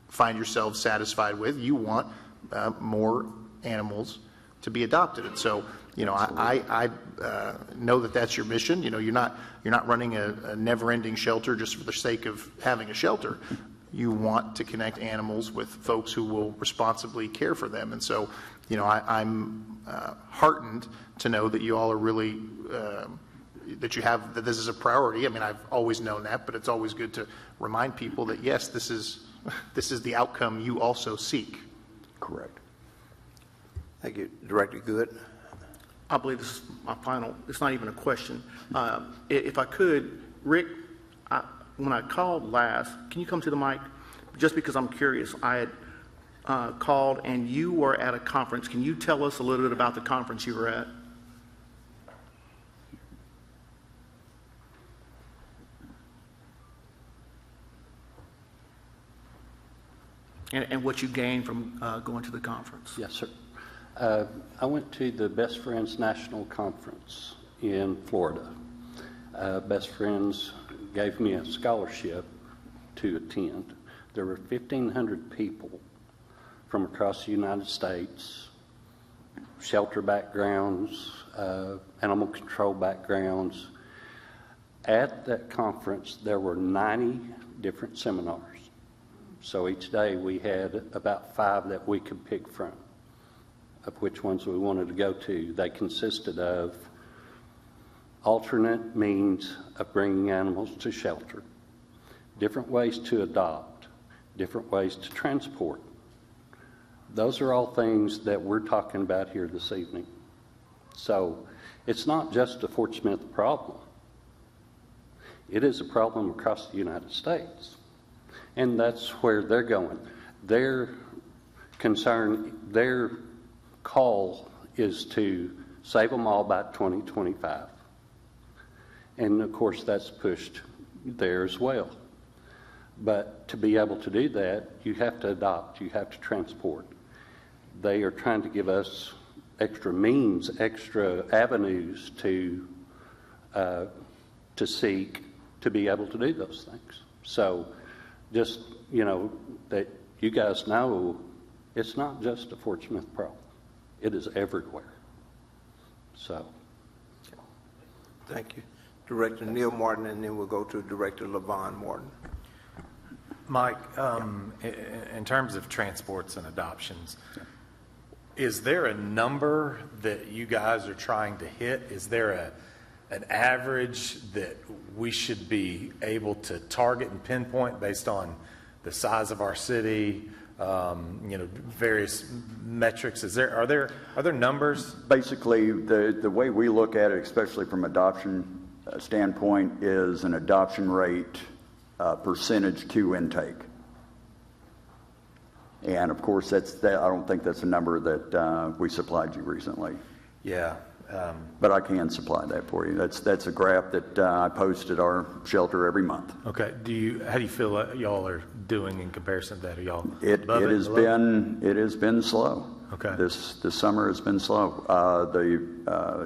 find yourselves satisfied with. You want more animals to be adopted, and so I know that that's your mission. You're not running a never-ending shelter just for the sake of having a shelter. You want to connect animals with folks who will responsibly care for them, and so I'm heartened to know that you all are really that this is a priority. I mean, I've always known that, but it's always good to remind people that yes, this is the outcome you also seek. Correct. Thank you. Director Good. I believe this is my final, it's not even a question. If I could, Rick, when I called last, can you come to the mic? Just because I'm curious, I had called and you were at a conference. Can you tell us a little bit about the conference you were at? And what you gained from going to the conference? Yes, sir. I went to the Best Friends National Conference in Florida. Best Friends gave me a scholarship to attend. There were 1,500 people from across the United States, shelter backgrounds, animal control backgrounds. At that conference, there were 90 different seminars. So each day we had about 5 that we could pick from, of which ones we wanted to go to. They consisted of alternate means of bringing animals to shelter, different ways to adopt, different ways to transport. Those are all things that we're talking about here this evening. So it's not just a Fort Smith problem. It is a problem across the United States. And that's where they're going. Their concern, their call is to save them all by 2025. And of course that's pushed there as well. But to be able to do that, you have to adopt, you have to transport. They are trying to give us extra means, extra avenues to seek to be able to do those things. So just, that you guys know, it's not just a Fort Smith problem. It is everywhere. So. Thank you. Director Neil Martin, and then we'll go to Director LaVon Martin. Mike, in terms of transports and adoptions, is there a number that you guys are trying to hit? Is there an average that we should be able to target and pinpoint based on the size of our city, various metrics? Are there numbers? Basically, the way we look at it, especially from adoption standpoint, is an adoption rate percentage to intake. And of course, I don't think that's a number that we supplied you recently. Yeah. But I can supply that for you. That's a graph that I post at our shelter every month. Okay. How do you feel y'all are doing in comparison to that? Are y'all It above has below? been slow. Okay. This summer has been slow.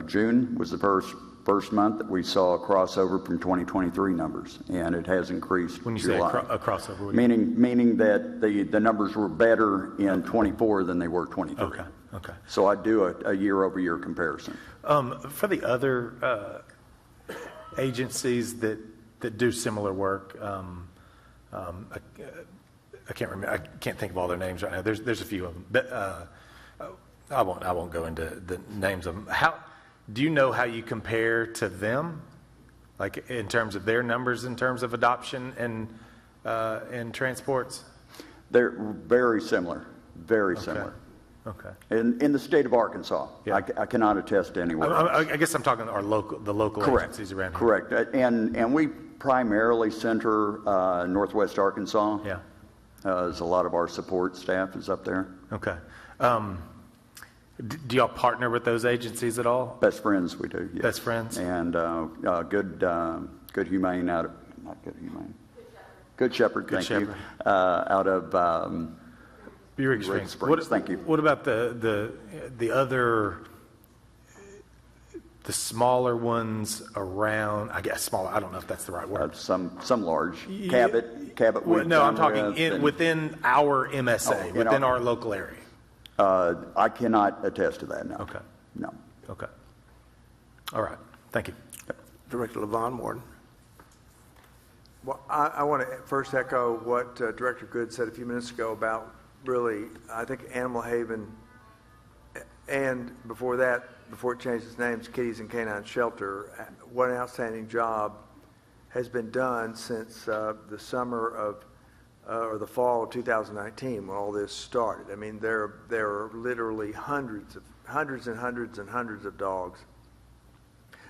June was the first month that we saw a crossover from 2023 numbers, and it has increased. When you say a crossover, what do you meaning that the numbers were better in 24 than they were 23. Okay. Okay. So I do a year-over-year comparison. For the other agencies that do similar work, I can't remember. I can't think of all their names right now. There's a few of them, but I won't go into the names of them. Do you know how you compare to them, like in terms of their numbers, in terms of adoption and transports? They're very similar. Very similar. Okay. In the state of Arkansas, Yeah. I cannot attest to anywhere else. I guess I'm talking the local agencies around here. Correct. And we primarily center Northwest Arkansas. Yeah. As a lot of our support staff is up there. Okay. Do y'all partner with those agencies at all? Best friends we do, yes. Best friends? And Good Humane out of, not Good Humane. Good Shepherd, thank you. Out of Buick Springs. Springs. Thank you. What about the other, the smaller ones around, I guess smaller, I don't know if that's the right word. Some large. Cabot. Well, no, I'm talking within our MSA, within our local area. I cannot attest to that, no. Okay. No. Okay. All right. Thank you. Director Levon Morton. Well, I want to first echo what Director Good said a few minutes ago about really, I think Animal Haven, and before that, before it changed its names, Kitties and Canine Shelter, what an outstanding job has been done since the summer of, or the fall of 2019 when all this started. I mean, there are literally hundreds of dogs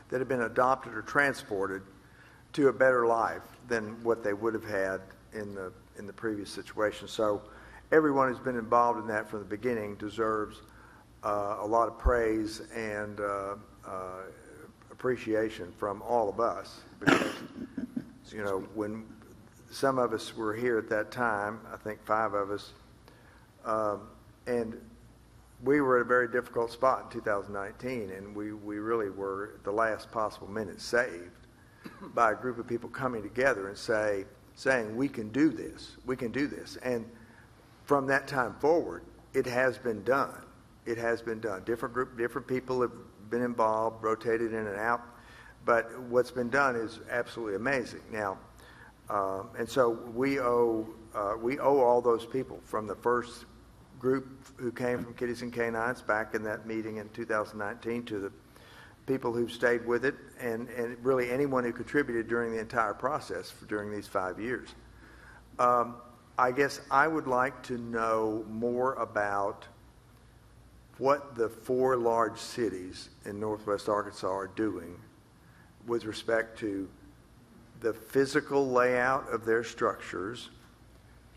that have been adopted or transported to a better life than what they would have had in the previous situation. So everyone who's been involved in that from the beginning deserves a lot of praise and appreciation from all of us, because when some of us were here at that time, I think 5 of us, and we were at a very difficult spot in 2019, and we really were at the last possible minute saved by a group of people coming together and saying we can do this, and from that time forward, it has been done. It has been done. Different people have been involved, rotated in and out, but what's been done is absolutely amazing. Now, and so we owe all those people from the first group who came from Kitties and Canines back in that meeting in 2019 to the people who've stayed with it, and really anyone who contributed during the entire process during these 5 years. I guess I would like to know more about what the 4 large cities in Northwest Arkansas are doing with respect to the physical layout of their structures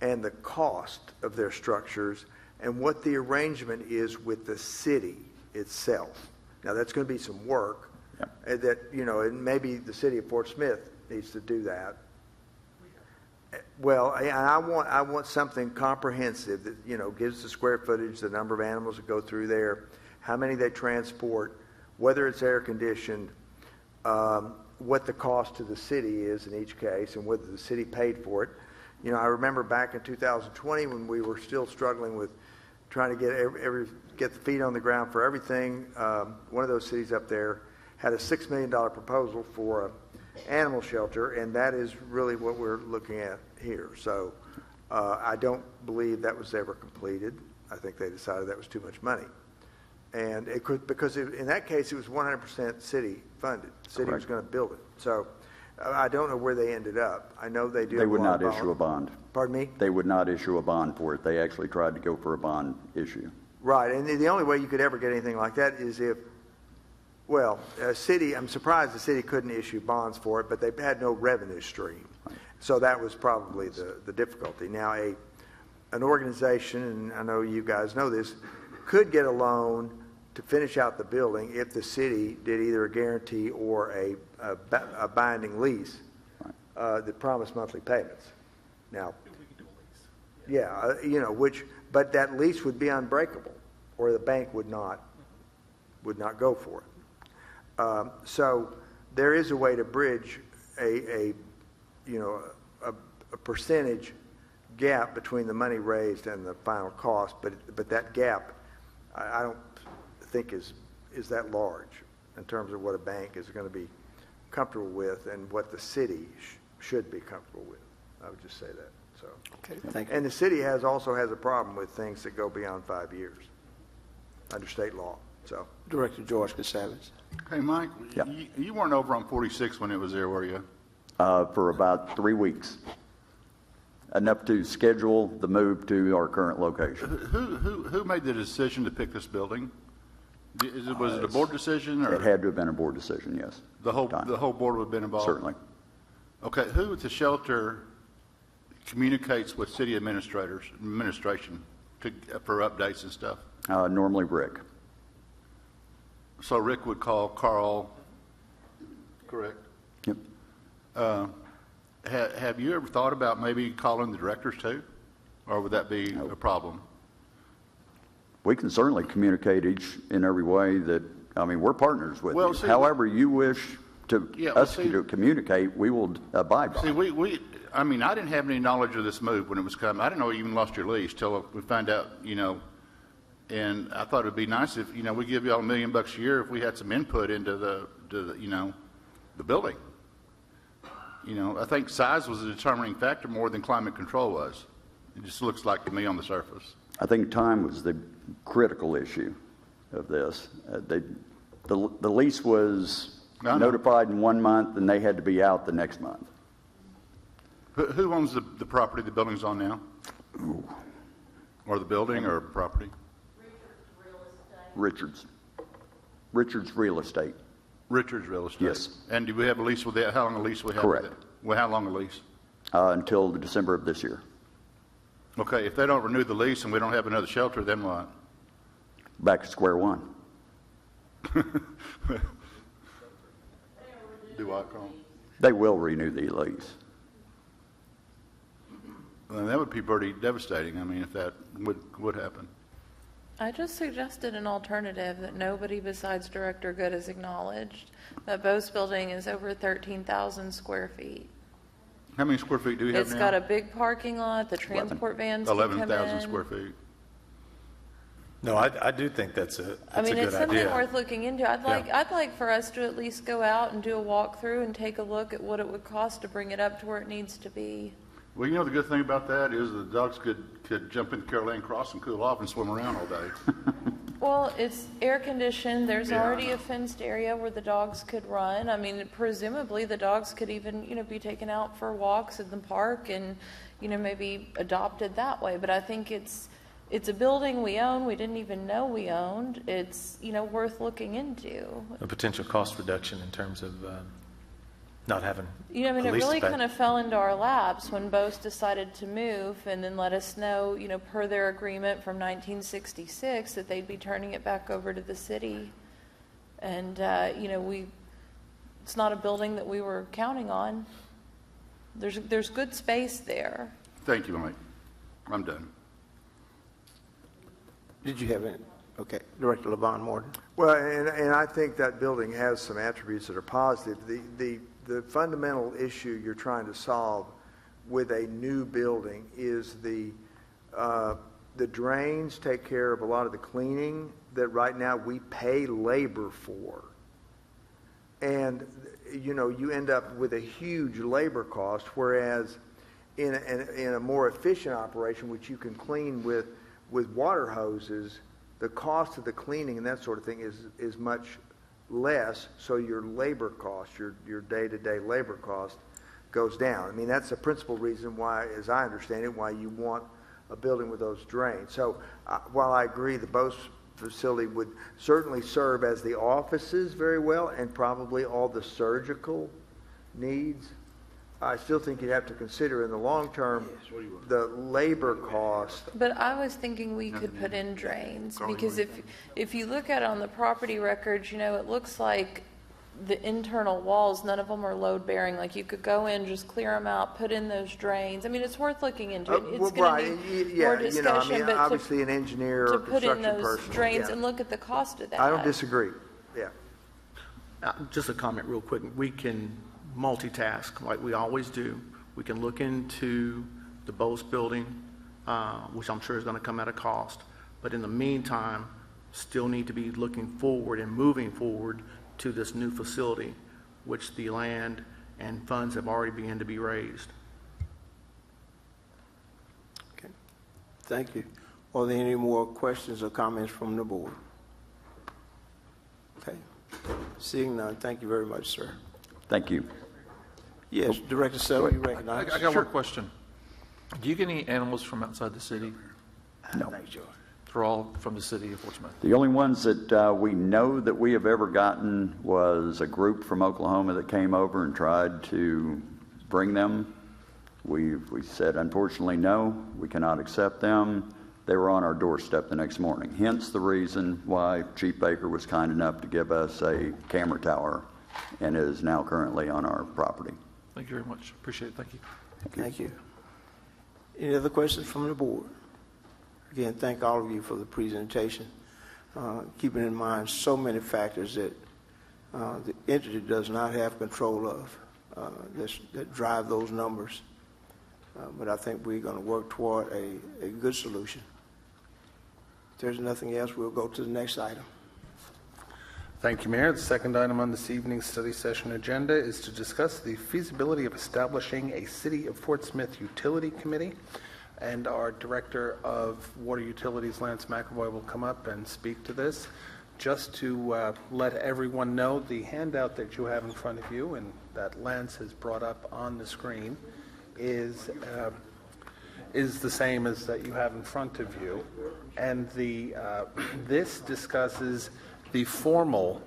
and the cost of their structures, and what the arrangement is with the city itself. Now, that's going to be some work. That, and maybe the city of Fort Smith needs to do that. Well, I want something comprehensive that, gives the square footage, the number of animals that go through there, how many they transport, whether it's air conditioned, what the cost to the city is in each case, and whether the city paid for it. I remember back in 2020 when we were still struggling with trying to get the feet on the ground for everything. One of those cities up there had a $6 million proposal for an animal shelter, and that is really what we're looking at here. So I don't believe that was ever completed. I think they decided that was too much money. And it could, because in that case, it was 100% city funded. The city was going to build it. So I don't know where they ended up. I know they do. They would not issue a bond. Pardon me? They would not issue a bond for it. They actually tried to go for a bond issue. Right, and the only way you could ever get anything like that is if, well, a city, I'm surprised the city couldn't issue bonds for it, but they had no revenue stream. So that was probably the difficulty. Now, an organization, and I know you guys know this, could get a loan to finish out the building if the city did either a guarantee or a binding lease that promised monthly payments. Now, yeah, you know, but that lease would be unbreakable, or the bank would not go for it. So there is a way to bridge a percentage gap between the money raised and the final cost, but that gap, I don't think is that large in terms of what a bank is going to be comfortable with and what the city should be comfortable with. I would just say that. So. Okay, thank you. And the city also has a problem with things that go beyond 5 years under state law. So. Director George Casavage. Hey, Mike, Yeah. you weren't over on 46 when it was there, were you? For about 3 weeks. Enough to schedule the move to our current location. Who made the decision to pick this building? Was it a board decision, or It had to have been a board decision, yes. the whole board would have been involved? Certainly. Okay, who at the shelter communicates with city administration for updates and stuff? Normally Rick. So Rick would call Carl, correct? Yep. Have you ever thought about maybe calling the directors too? Or would that be a problem? We can certainly communicate each in every way that, I mean, we're partners with Well, you. see, However you wish to see- to communicate, we will abide by. See, I mean, I didn't have any knowledge of this move when it was coming. I didn't know you even lost your lease till we found out, you know, and I thought it'd be nice if, you know, we give y'all $1 million a year if we had some input into the you know, the building. You know, I think size was a determining factor more than climate control was. It just looks like to me on the surface. I think time was the critical issue of this. The lease was notified in 1 month, and they had to be out the next month. Who owns the property the building's on now? Ooh. Or the building or property? Richard's Real Estate. Richard's Real Estate? Yes. And do we have a lease with it? How long a lease we have Correct. with it? Well, how long a lease? Until December of this year. Okay, if they don't renew the lease and we don't have another shelter, then what? Back to square one. Do I call? They will renew the lease. Well, that would be pretty devastating, I mean, if that would happen. I just suggested an alternative that nobody besides Director Good has acknowledged, that Bo's building is over 13,000 square feet. How many square feet do we have It's now? got a big parking lot, the transport vans can come in. 11,000 square feet. No, I do think that's a good idea. It's something worth looking into. I'd like for us to at least go out and do a walkthrough and take a look at what it would cost to bring it up to where it needs to be. Well, you know, the good thing about that is the dogs could jump into Caroline Cross and cool off and swim around all day. Well, it's air conditioned. There's already a fenced area where the dogs could run. I mean, presumably the dogs could even, be taken out for walks in the park and, maybe adopted that way. But I think it's a building we own. We didn't even know we owned. It's, worth looking into. A potential cost reduction in terms of not having it really kind of fell into our laps when Bose decided to move and then let us know, per their agreement from 1966 that they'd be turning it back over to the city. And, it's not a building that we were counting on. There's good space there. Thank you, Mike. I'm done. Did you have any? Okay, Director LaVon Morton. Well, and I think that building has some attributes that are positive. The fundamental issue you're trying to solve with a new building is the drains take care of a lot of the cleaning that right now we pay labor for. And, you end up with a huge labor cost, whereas in a more efficient operation, which you can clean with water hoses, the cost of the cleaning and that sort of thing is much less, so your labor cost, your day-to-day labor cost goes down. I mean, that's the principal reason why, as I understand it, why you want a building with those drains. So while I agree the Bose facility would certainly serve as the offices very well and probably all the surgical needs, I still think you'd have to consider in the long term the labor cost. But I was thinking we could put in drains, because if you look at it on the property records, you know, it looks like the internal walls, none of them are load bearing. Like, you could go in, just clear them out, put in those drains. I mean, it's worth looking into. It's Well, going right, to need yeah, more you know, I discussion, mean, but obviously an engineer to or put in construction those person. drains yeah. and look at the cost of that. I don't disagree, yeah. Just a comment real quick. We can multitask like we always do. We can look into the Bose building, which I'm sure is going to come at a cost. But in the meantime, still need to be looking forward and moving forward to this new facility, which the land and funds have already begun to be raised. Okay. Thank you. Are there any more questions or comments from the board? Okay. Seeing none, thank you very much, sir. Thank you. Yes, Director Settle, you recognize? I got one question. Do you get any animals from outside the city? No. Thanks, George. They're all from the city of Fort Smith? The only ones that we know that we have ever gotten was a group from Oklahoma that came over and tried to bring them. We said, unfortunately, no, we cannot accept them. They were on our doorstep the next morning. Hence the reason why Chief Baker was kind enough to give us a camera tower and is now currently on our property. Thank you very much. Appreciate it. Thank you. Thank you. Any other questions from the board? Again, thank all of you for the presentation. Keeping in mind so many factors that the entity does not have control of that drive those numbers. But I think we're going to work toward a good solution. If there's nothing else, we'll go to the next item. Thank you, Mayor. The second item on this evening's study session agenda is to discuss the feasibility of establishing a City of Fort Smith Utility Committee. And our Director of Water Utilities, Lance McAvoy, will come up and speak to this. Just to let everyone know, the handout that you have in front of you and that Lance has brought up on the screen is the same as that you have in front of you. And this discusses the formal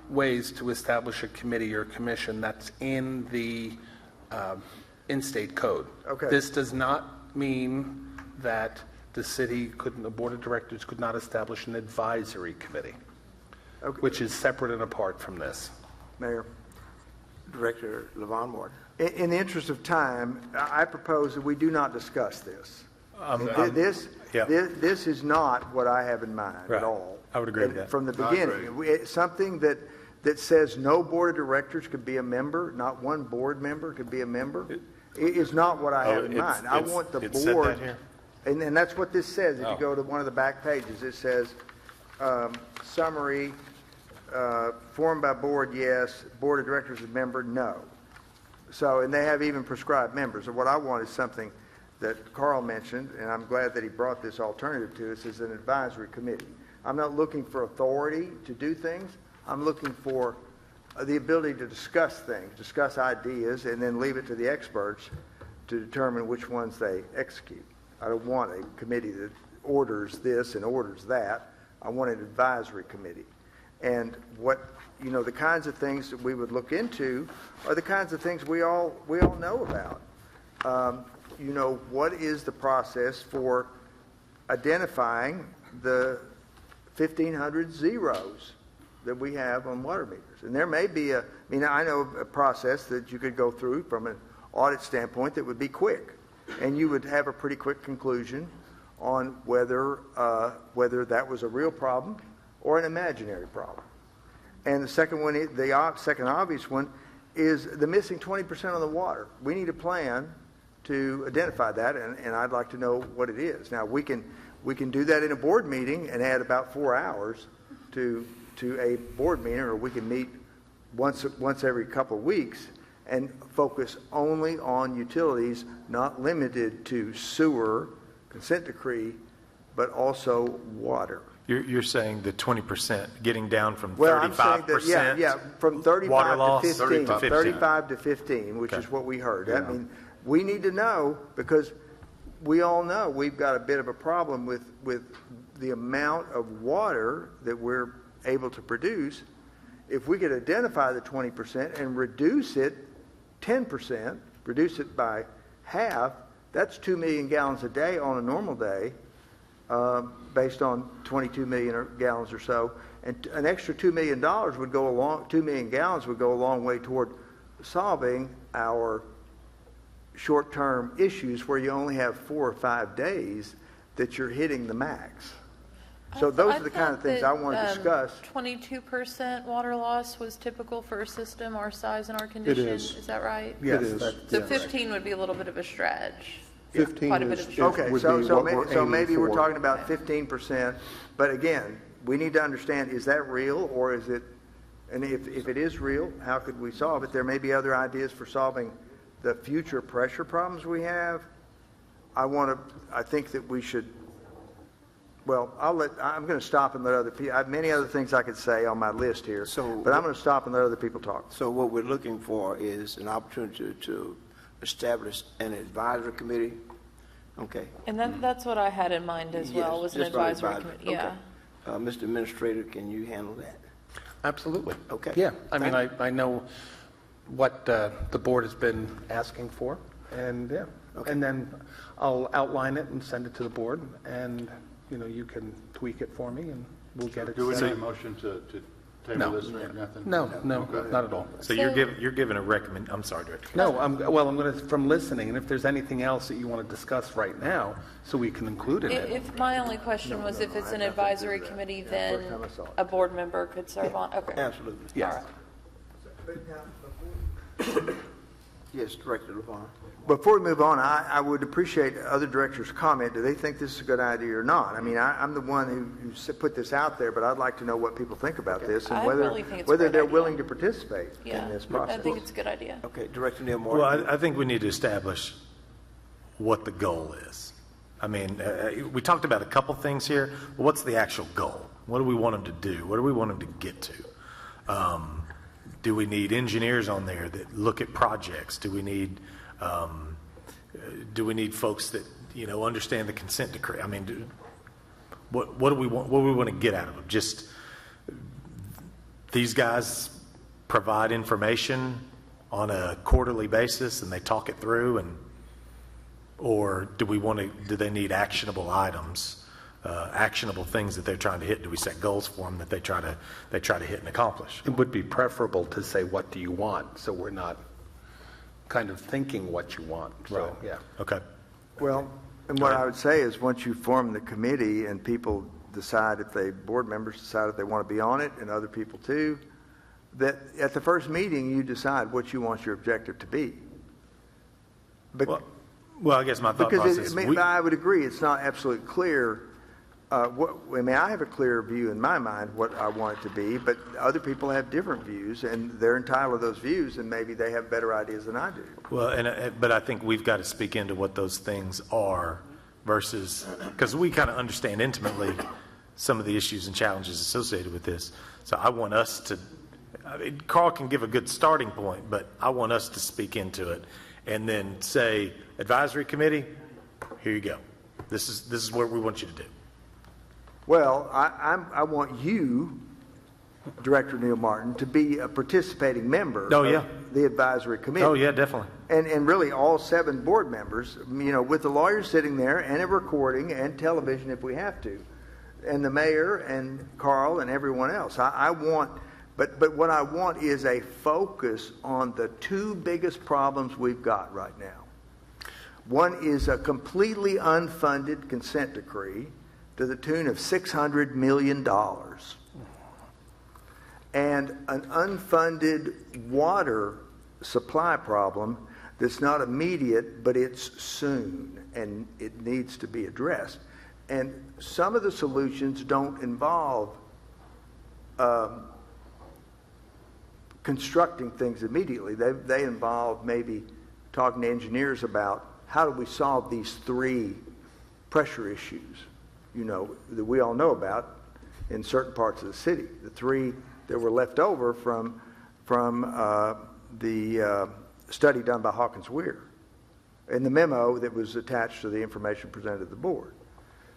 ways to establish a committee or commission that's in the in-state code. Okay. This does not mean that the Board of Directors could not establish an advisory committee, Okay. which is separate and apart from this. Mayor. Director Levon Martin. In the interest of time, I propose that we do not discuss this. This is not what I have in mind Right. at all. I would agree with that. From the beginning. It's something that says no board of directors could be a member, not one board member could be a member, it is not what I have in mind. I want the it said board, that here? and that's what this says. If you go to one of the back pages, it says, summary, formed by board, yes, board of directors a member, no. So, and they have even prescribed members. And what I want is something that Carl mentioned, and I'm glad that he brought this alternative to us, is an advisory committee. I'm not looking for authority to do things. I'm looking for the ability to discuss things, discuss ideas, and then leave it to the experts to determine which ones they execute. I don't want a committee that orders this and orders that. I want an advisory committee. And the kinds of things that we would look into are the kinds of things we all know about. What is the process for identifying the 1,500 zeros that we have on water meters? And there may be I know a process that you could go through from an audit standpoint that would be quick, and you would have a pretty quick conclusion on whether that was a real problem or an imaginary problem. And the second one, the second obvious one, is the missing 20% of the water. We need a plan to identify that, and I'd like to know what it is. Now, we can do that in a board meeting and add about 4 hours to a board meeting, or we can meet once every couple of weeks and focus only on utilities, not limited to sewer, consent decree, but also water. You're saying the 20%, getting down from 35%? Well, I'm saying that, from 35 to 15, 35 35 to 15, which is what we heard. I mean, we need to know, because we all know we've got a bit of a problem with the amount of water that we're able to produce. If we could identify the 20% and reduce it 10%, reduce it by half, that's 2 million gallons a day on a normal day, based on 22 million gallons or so. And an extra $2 million would go along, 2 million gallons would go a long way toward solving our short-term issues where you only have 4 or 5 days that you're hitting the max. So those are the kind of things I want to discuss. 22% water loss was typical for a system our size and our condition. Is that right? Yes, It is. So 15 would be a little bit of a stretch. 15 Quite a bit is, of a stretch. Okay, would so, be so, what may, we're so aiming maybe we're for. talking about 15%, but again, we need to understand, is that real, or is it, and if it is real, how could we solve it? There may be other ideas for solving the future pressure problems we have. I think that we should, well, I'm going to stop and let other people, I have many other things I could say on my list here, but I'm going to stop and let other people talk. So what we're looking for is an opportunity to establish an advisory committee. Okay. And that's what I had in mind as well, was an just for advisory committee. Yeah. Okay. Mr. Administrator, can you handle that? Absolutely. Okay. Yeah, I mean, I know what the board has been asking for, and yeah. Okay. And then I'll outline it and send it to the board, and, you know, you can tweak it for me, and we'll get it. Do we set need a up. motion to table No. this or nothing? No, Okay. not at all. So you're giving a recommend, I'm sorry, Director. No, I'm going to, from listening, and if there's anything else that you want to discuss right now, so we can include it in it. If my only question was if it's an advisory committee, then a board member could serve on, okay. Absolutely. Yes. Yes, Director LaVon. Before we move on, I would appreciate other directors' comment. Do they think this is a good idea or not? I mean, I'm the one who put this out there, but I'd like to know what people think about this and I whether really think it's a whether great they're idea. willing to participate Yeah, in this I process. think it's a good idea. Okay, Director Neil Morgan. Well, I think we need to establish what the goal is. I mean, we talked about a couple things here, but what's the actual goal? What do we want them to do? What do we want them to get to? Do we need engineers on there that look at projects? Do we need folks that, you know, understand the consent decree? I mean, what do we want? What do we want to get out of them? Just these guys provide information on a quarterly basis and they talk it through, or do they need actionable items, actionable things that they're trying to hit? Do we set goals for them that they try to hit and accomplish? It would be preferable to say, what do you want? So we're not kind of thinking what you want. So, Right. yeah. Okay. Well, and what I would say is once you form the committee and people decide board members decide if they want to be on it and other people too, that at the first meeting you decide what you want your objective to be. Well, I guess my thought process. I would agree, it's not absolutely clear. I have a clear view in my mind what I want it to be, but other people have different views, and they're entitled to those views, and maybe they have better ideas than I do. Well, but I think we've got to speak into what those things are versus, because we kind of understand intimately some of the issues and challenges associated with this. So I want us to, Carl can give a good starting point, but I want us to speak into it and then say, advisory committee, here you go. This is what we want you to do. Well, I want you, Director Neil Martin, to be a participating member of the advisory committee. Oh, yeah, definitely. And really all 7 board members, you know, with the lawyers sitting there and a recording and television if we have to, and the mayor and Carl and everyone else. But what I want is a focus on the 2 biggest problems we've got right now. One is a completely unfunded consent decree to the tune of $600 million, and an unfunded water supply problem that's not immediate, but it's soon, and it needs to be addressed. And some of the solutions don't involve constructing things immediately. They involve maybe talking to engineers about how do we solve these 3 pressure issues, you know, that we all know about in certain parts of the city. The 3 that were left over from the study done by Hawkins Weir and the memo that was attached to the information presented to the board.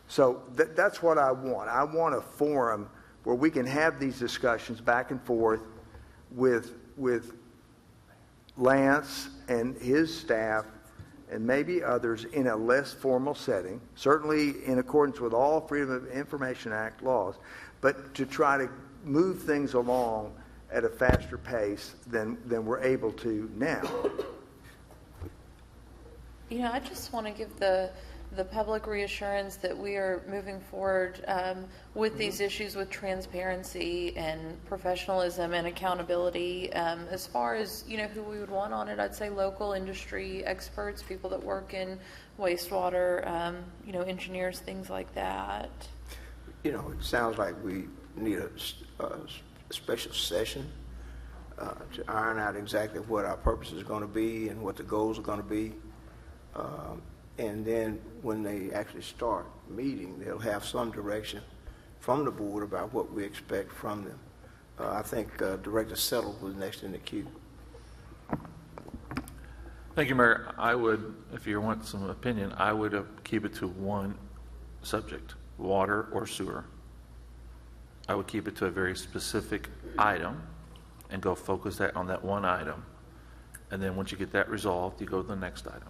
So that's what I want. I want a forum where we can have these discussions back and forth with Lance and his staff and maybe others in a less formal setting, certainly in accordance with all Freedom of Information Act laws, but to try to move things along at a faster pace than we're able to now. You know, I just want to give the public reassurance that we are moving forward with these issues with transparency and professionalism and accountability. As far as, you know, who we would want on it, I'd say local industry experts, people that work in wastewater, you know, engineers, things like that. You know, it sounds like we need a special session to iron out exactly what our purpose is going to be and what the goals are going to be. And then when they actually start meeting, they'll have some direction from the board about what we expect from them. I think Director Settle was next in the queue. Thank you, Mayor. I would, if you want some opinion, I would keep it to one subject, water or sewer. I would keep it to a very specific item and go focus that on that one item. And then once you get that resolved, you go to the next item.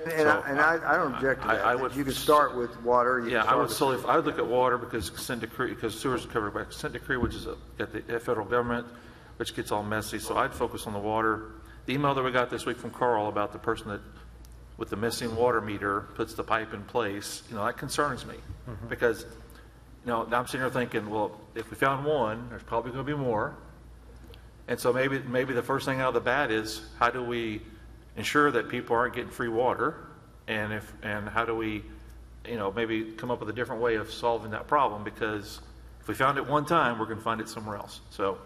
I don't object to that. You can start with water. I would look at water because consent decree, because sewers are covered by consent decree, which is at the federal government, which gets all messy. So I'd focus on the water. The email that we got this week from Carl about the person that, with the missing water meter, puts the pipe in place, you know, that concerns me because, you know, I'm sitting here thinking, well, if we found one, there's probably going to be more. And so maybe the first thing out of the bat is how do we ensure that people aren't getting free water, and how do we, you know, maybe come up with a different way of solving that problem, because if we found it one time, we're going to find it somewhere else. So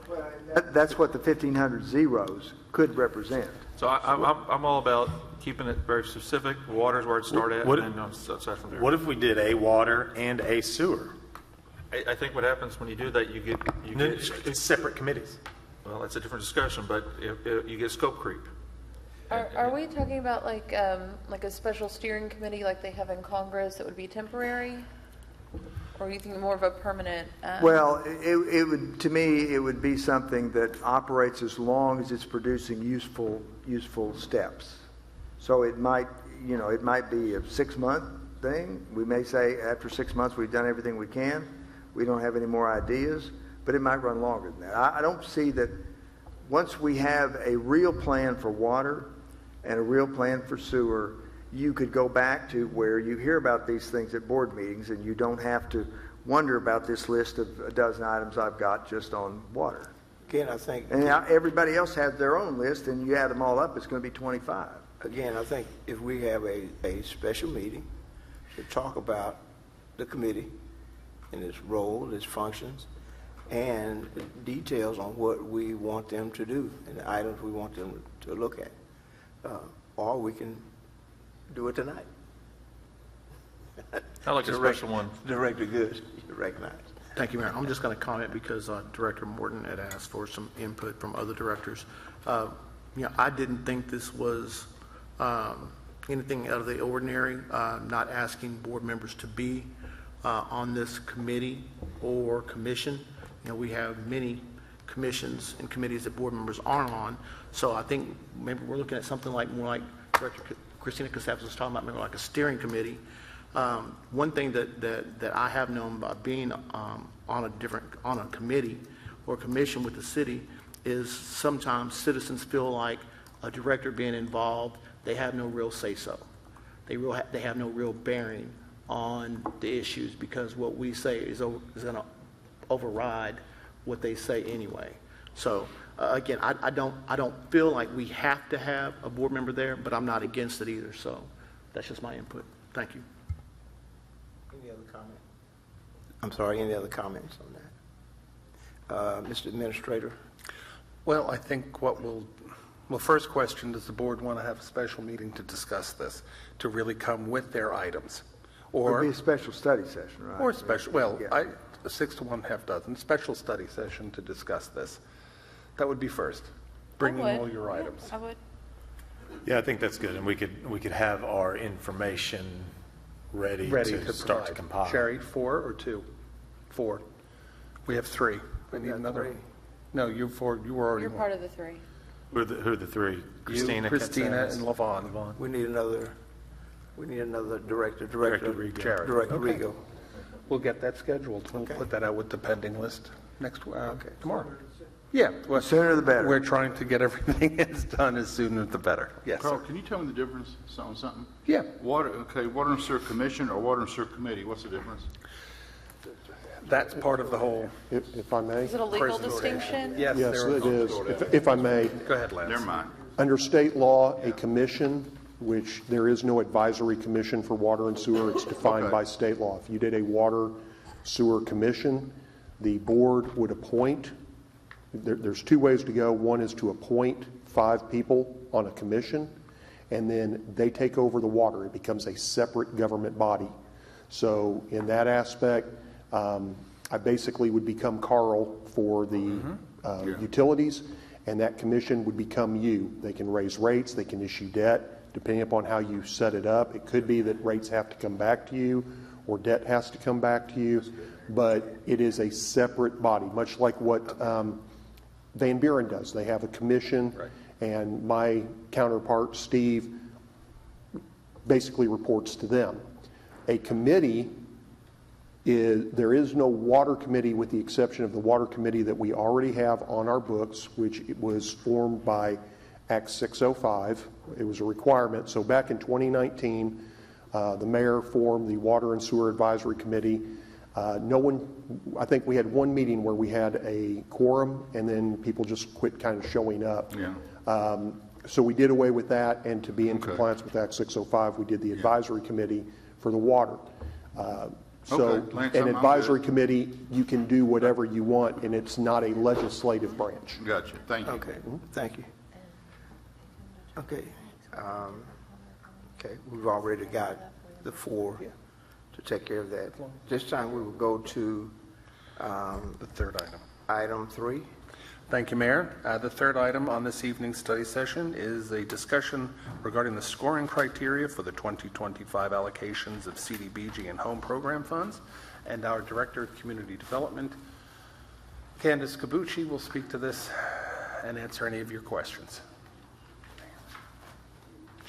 that's what the 1,500 zeros could represent. So I'm all about keeping it very specific. Water's where it started at, and then aside from there. What if we did a water and a sewer? I think what happens when you do that, you get it's separate committees. Well, that's a different discussion, but you get scope creep. Are we talking about like a special steering committee like they have in Congress that would be temporary? Or you think more of a permanent? Well, it would, to me, it would be something that operates as long as it's producing useful steps. So it might be a 6-month thing. We may say after 6 months we've done everything we can. We don't have any more ideas, but it might run longer than that. I don't see that once we have a real plan for water and a real plan for sewer, you could go back to where you hear about these things at board meetings and you don't have to wonder about this list of a dozen items I've got just on water. Again, I think... And now everybody else has their own list, and you add them all up, it's going to be 25. Again, I think if we have a special meeting to talk about the committee and its role, its functions, and details on what we want them to do and the items we want them to look at. Or we can do it tonight. I like a special one. Director Good, you recognize. Thank you, Mayor. I'm just going to comment because Director Morton had asked for some input from other directors. I didn't think this was anything out of the ordinary, not asking board members to be on this committee or commission. We have many commissions and committees that board members aren't on. So I think maybe we're looking at something like more like Director Christina Casaps was talking about, maybe like a steering committee. One thing that I have known by being on a committee or commission with the city is sometimes citizens feel like a director being involved, they have no real say-so. They have no real bearing on the issues because what we say is going to override what they say anyway. So again, I don't feel like we have to have a board member there, but I'm not against it either. So that's just my input. Thank you. Any other comment? I'm sorry, any other comments on that? Mr. Administrator? Well, I think first question, does the board want to have a special meeting to discuss this, to really come with their items? Or it would be a special study session, right? Or special, well, yeah. 6 to 1/2 dozen, special study session to discuss this. That would be first, bringing all your items. I would. Yeah, I think that's good, and we could have our information ready to start to compile. Sherry, 4 or 2? 4. We have 3. We need another. 3. No, you 4. You were already. You're part of the 3. Who are the three? Christina Katsounis, and LaVon. We need another director. Director Rigo. Jared. Director Okay. Rigo. We'll get that scheduled. We'll Okay. put that out with the pending list tomorrow. Yeah. Well, The sooner the better. We're trying to get everything done as soon as the better. Yes, Carl, sir. can you tell me the difference on something? Yeah. Water and Sewer Commission or Water and Sewer Committee, what's the difference? That's part of the whole. If I may? Is it a legal Presentation. distinction? Yes, Yes, there it is. If I may, Go ahead, Lance. Never mind. under state law, a commission, which there is no advisory commission for water and sewer, it's defined Okay. by state law. If you did a water sewer commission, the board would appoint, there's two ways to go. One is to appoint 5 people on a commission, and then they take over the water. It becomes a separate government body. So in that aspect, I basically would become Carl for the utilities, and that commission would become you. They can raise rates, they can issue debt, depending upon how you set it up. It could be that rates have to come back to you, or debt has to come back to you, but it is a separate body, much like what Van Buren does. They have a commission, and my counterpart, Steve, basically reports to them. A committee there is no water committee with the exception of the water committee that we already have on our books, which it was formed by Act 605. It was a requirement. So back in 2019, the mayor formed the Water and Sewer Advisory Committee. I think we had one meeting where we had a quorum, and then people just quit kind of showing up. Yeah. So we did away with that, and to be in compliance with Act 605, we did the advisory committee for the water. So Okay, Lance, an I'm advisory good. committee, you can do whatever you want, and it's not a legislative branch. Gotcha, thank you. Okay, thank you. Okay. Okay, we've already got the 4 to take care of that. This time we will go to The third item. item 3. Thank you, Mayor. The third item on this evening's study session is a discussion regarding the scoring criteria for the 2025 allocations of CDBG and HOME Program funds, and our Director of Community Development, Candace Cabucci, will speak to this and answer any of your questions.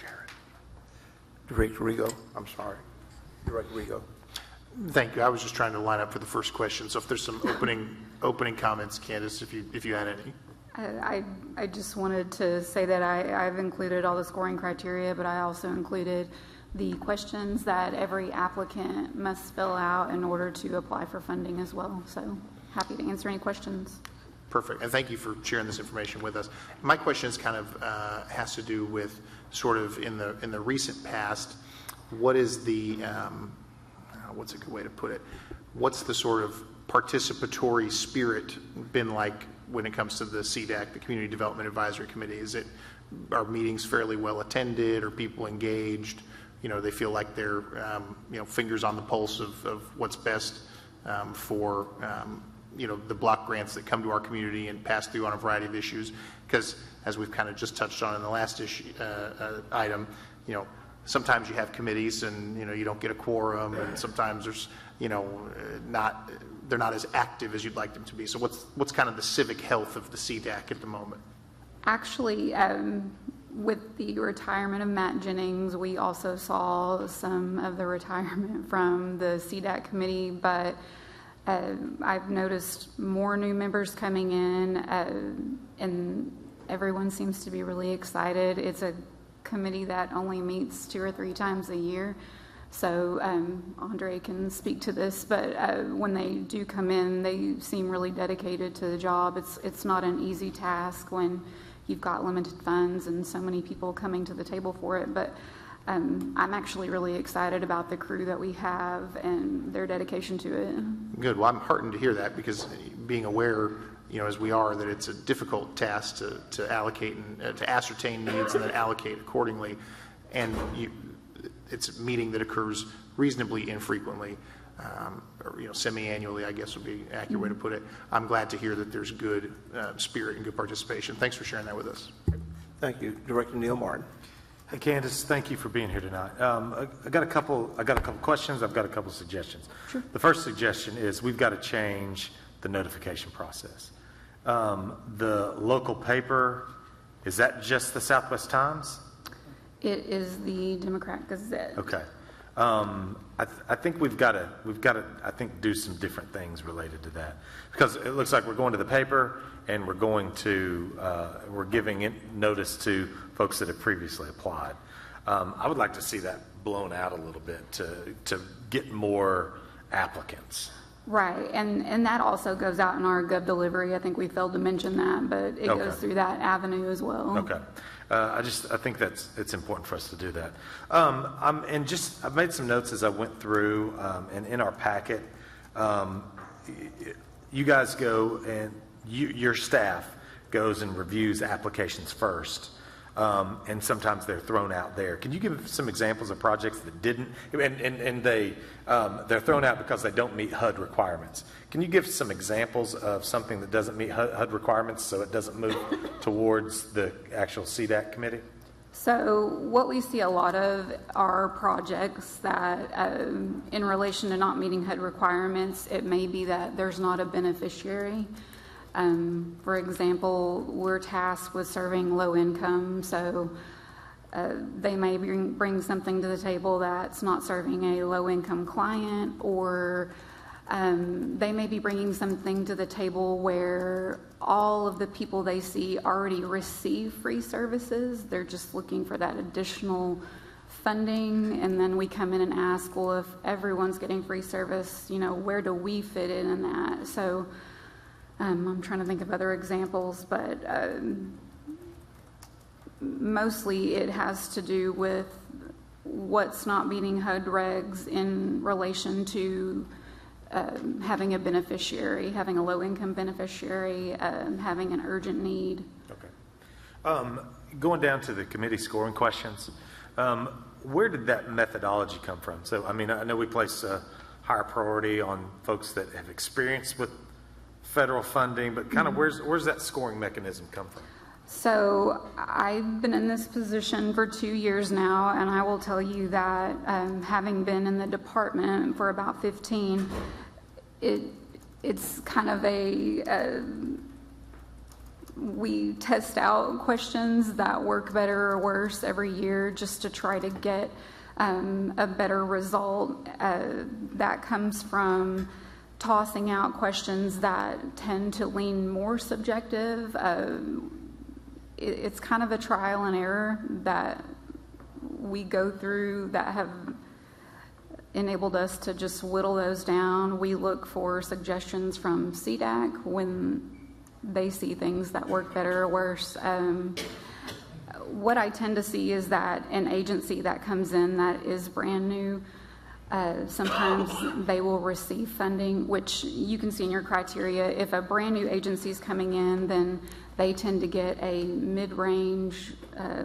Jared. Director Rigo, I'm sorry. Director Rigo. Thank you. I was just trying to line up for the first question. So if there's some opening comments, Candace, if you had any. I just wanted to say that I've included all the scoring criteria, but I also included the questions that every applicant must fill out in order to apply for funding as well. So happy to answer any questions. Perfect. And thank you for sharing this information with us. My question is kind of has to do with sort of in the recent past, what is the what's a good way to put it? What's the sort of participatory spirit been like when it comes to the CDAC, the Community Development Advisory Committee? Are meetings fairly well attended? Are people engaged? They feel like they're, fingers on the pulse of what's best for, the block grants that come to our community and pass through on a variety of issues. Because as we've kind of just touched on in the last item, sometimes you have committees and, you don't get a quorum, and sometimes there's, they're not as active as you'd like them to be. So what's kind of the civic health of the CDAC at the moment? Actually, with the retirement of Matt Jennings, we also saw some of the retirement from the CDAC committee, but I've noticed more new members coming in, and everyone seems to be really excited. It's a committee that only meets 2 or 3 times a year. So Andre can speak to this, but when they do come in, they seem really dedicated to the job. It's not an easy task when you've got limited funds and so many people coming to the table for it. But I'm actually really excited about the crew that we have and their dedication to it. Good. Well, I'm heartened to hear that, because being aware, as we are, that it's a difficult task to allocate and to ascertain needs and then allocate accordingly. And it's a meeting that occurs reasonably infrequently, or semi-annually, I guess would be an accurate way to put it. I'm glad to hear that there's good spirit and good participation. Thanks for sharing that with us. Thank you. Director Neil Martin. Hey, Candace, thank you for being here tonight. I got a couple questions. I've got a couple suggestions. Sure. The first suggestion is we've got to change the notification process. The local paper Is that just the Southwest Times? It is the Democrat Gazette. Okay. I think we've got to, I think, do some different things related to that, because it looks like we're going to the paper and we're going to, we're giving notice to folks that have previously applied. I would like to see that blown out a little bit to get more applicants. Right, and that also goes out in our Gov delivery. I think we failed to mention that, but it goes through that avenue as well. Okay. I think it's important for us to do that. I've made some notes as I went through, and in our packet, you guys go and your staff goes and reviews applications first. And sometimes they're thrown out there. Can you give some examples of projects that didn't, and they're thrown out because they don't meet HUD requirements? Can you give some examples of something that doesn't meet HUD requirements so it doesn't move towards the actual CDAC committee? So what we see a lot of are projects that, in relation to not meeting HUD requirements, it may be that there's not a beneficiary. For example, we're tasked with serving low income, so they may bring something to the table that's not serving a low income client, or they may be bringing something to the table where all of the people they see already receive free services. They're just looking for that additional funding, and then we come in and ask, well, if everyone's getting free service, where do we fit in that? So I'm trying to think of other examples, but mostly it has to do with what's not meeting HUD regs in relation to having a beneficiary, having a low-income beneficiary, having an urgent need. Okay. Going down to the committee scoring questions, where did that methodology come from? So, I know we place a higher priority on folks that have experience with federal funding, but kind of where's that scoring mechanism come from? So I've been in this position for 2 years now, and I will tell you that having been in the department for about 15, it's kind of we test out questions that work better or worse every year just to try to get a better result. That comes from tossing out questions that tend to lean more subjective. It's kind of a trial and error that we go through that have enabled us to just whittle those down. We look for suggestions from CDAC when they see things that work better or worse. What I tend to see is that an agency that comes in that is brand new, sometimes they will receive funding, which you can see in your criteria. If a brand new agency is coming in, then they tend to get a mid-range,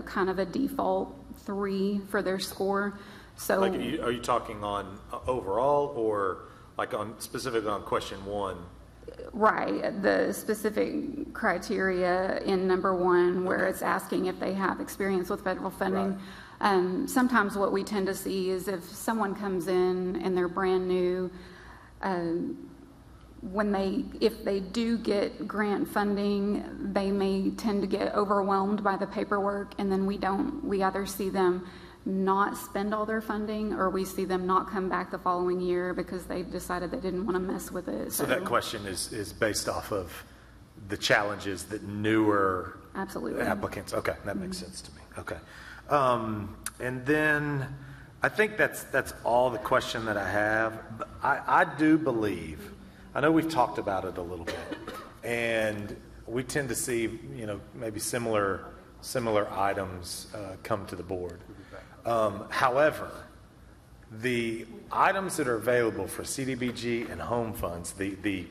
kind of a default 3 for their score. So, are you talking on overall, or like specifically on question 1? Right, the specific criteria in number 1, where it's asking if they have experience with federal funding. Right. Sometimes what we tend to see is if someone comes in and they're brand new, if they do get grant funding, they may tend to get overwhelmed by the paperwork, and then we either see them not spend all their funding, or we see them not come back the following year because they decided they didn't want to mess with it. So that question is based off of the challenges that newer applicants. Okay, that makes sense to me. Okay. And then I think that's all the question that I have. I do believe, I know we've talked about it a little bit, and we tend to see, maybe similar items come to the board. However, the items that are available for CDBG and home funds, the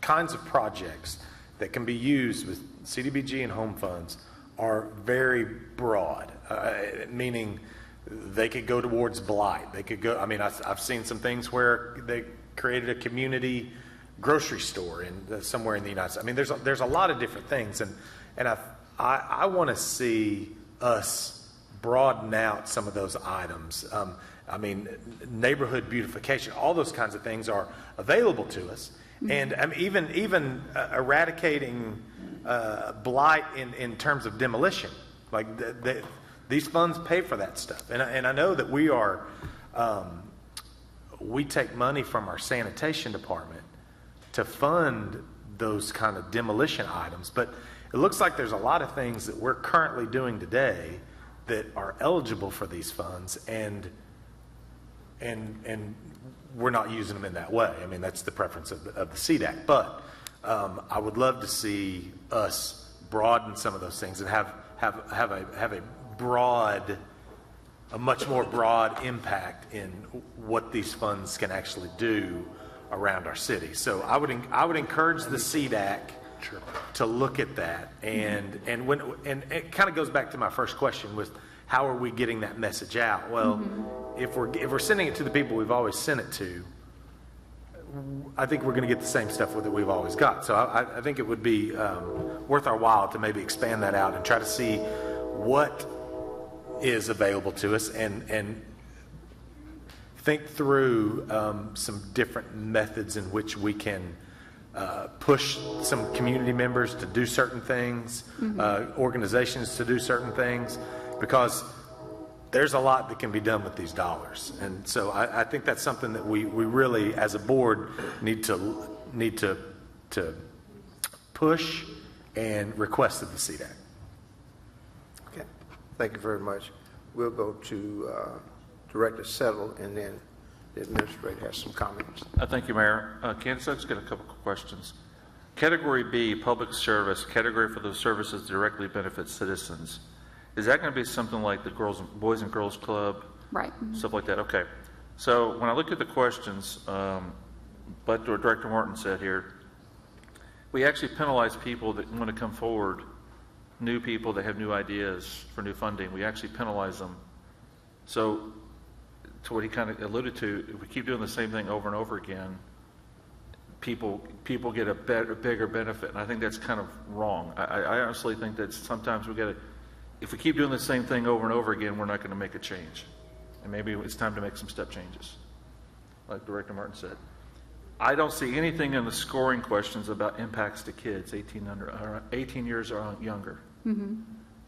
kinds of projects that can be used with CDBG and home funds are very broad, meaning they could go towards blight. They could go, I've seen some things where they created a community grocery store somewhere in the United States. There's a lot of different things, and I want to see us broaden out some of those items. I mean, neighborhood beautification, all those kinds of things are available to us. And I mean, even eradicating blight in terms of demolition, like these funds pay for that stuff. And I know that we take money from our sanitation department to fund those kind of demolition items, but it looks like there's a lot of things that we're currently doing today that are eligible for these funds, and we're not using them in that way. I mean, that's the preference of the CDAC. But I would love to see us broaden some of those things and have a much more broad impact in what these funds can actually do around our city. So I would encourage the CDAC to look at that, and it kind of goes back to my first question with how are we getting that message out? Well, if we're sending it to the people we've always sent it to, I think we're going to get the same stuff with it we've always got. So I think it would be worth our while to maybe expand that out and try to see what is available to us and think through some different methods in which we can push some community members to do certain things, organizations to do certain things, because there's a lot that can be done with these dollars. And so I think that's something that we really, as a board, need to push and request of the CDAC. Okay, thank you very much. We'll go to Director Settle, and then the administrator has some comments. Thank you, Mayor. Candace, I've just got a couple of questions. Category B, public service, category for those services directly benefit citizens. Is that going to be something like the Boys and Girls Club? Right. Stuff like that? Okay. So when I look at the questions, but Director Martin said here, we actually penalize people that want to come forward, new people that have new ideas for new funding. We actually penalize them. So to what he kind of alluded to, if we keep doing the same thing over and over again, people get a bigger benefit, and I think that's kind of wrong. I honestly think that sometimes we got to, if we keep doing the same thing over and over again, we're not going to make a change, and maybe it's time to make some step changes, like Director Martin said. I don't see anything in the scoring questions about impacts to kids 18 years or younger.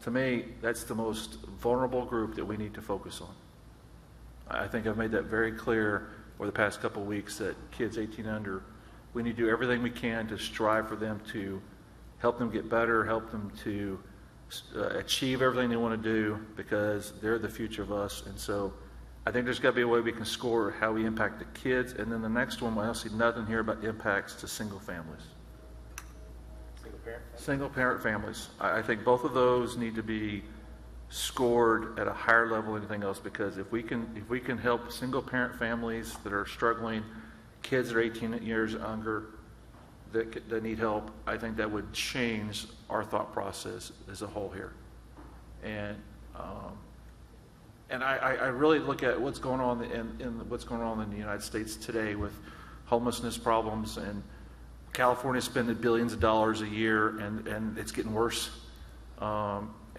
To me, that's the most vulnerable group that we need to focus on. I think I've made that very clear over the past couple of weeks that kids 18 under, we need to do everything we can to strive for them, to help them get better, help them to achieve everything they want to do, because they're the future of us. And so I think there's got to be a way we can score how we impact the kids. And then the next one, I don't see nothing here about impacts to single families. Single parent families. I think both of those need to be scored at a higher level than anything else, because if we can help single parent families that are struggling, kids that are 18 years younger that need help, I think that would change our thought process as a whole here. And I really look at what's going on in the United States today with homelessness problems, and California spending billions of dollars a year, and it's getting worse.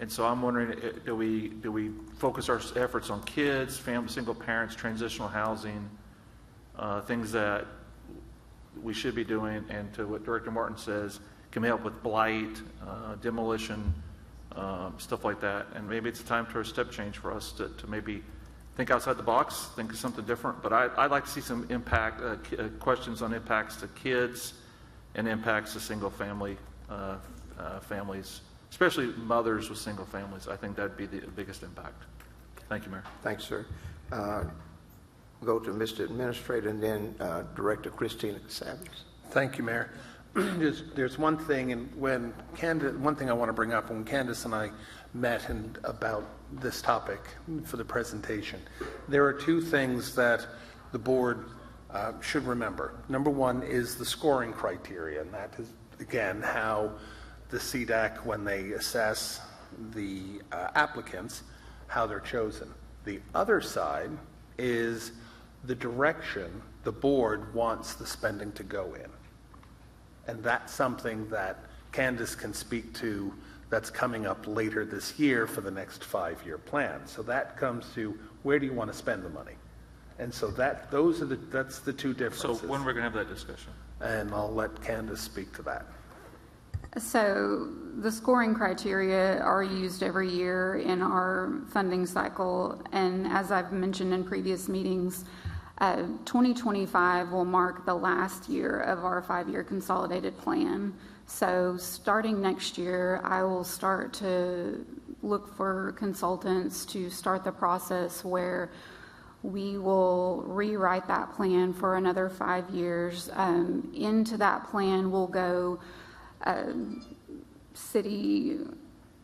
And so I'm wondering, do we focus our efforts on kids, single parents, transitional housing, things that we should be doing, and to what Director Martin says, can we help with blight, demolition, stuff like that? And maybe it's time for a step change for us to maybe think outside the box, think of something different. But I'd like to see some impact, questions on impacts to kids and impacts to single family families, especially mothers with single families. I think that'd be the biggest impact. Thank you, Mayor. Thanks, sir. Go to Mr. Administrator, and then Director Christina Casabas. Thank you, Mayor. There's one thing, and one thing I want to bring up when Candace and I met about this topic for the presentation. There are two things that the board should remember. Number one is the scoring criteria, and that is, again, how the CDAC, when they assess the applicants, how they're chosen. The other side is the direction the board wants the spending to go in. And that's something that Candace can speak to that's coming up later this year for the next 5-year plan. So that comes to, where do you want to spend the money? And so that's the two So differences. when we're going to have that discussion? And I'll let Candace speak to that. So the scoring criteria are used every year in our funding cycle, and as I've mentioned in previous meetings, 2025 will mark the last year of our 5-year consolidated plan. So starting next year, I will start to look for consultants to start the process where we will rewrite that plan for another 5 years. Into that plan will go city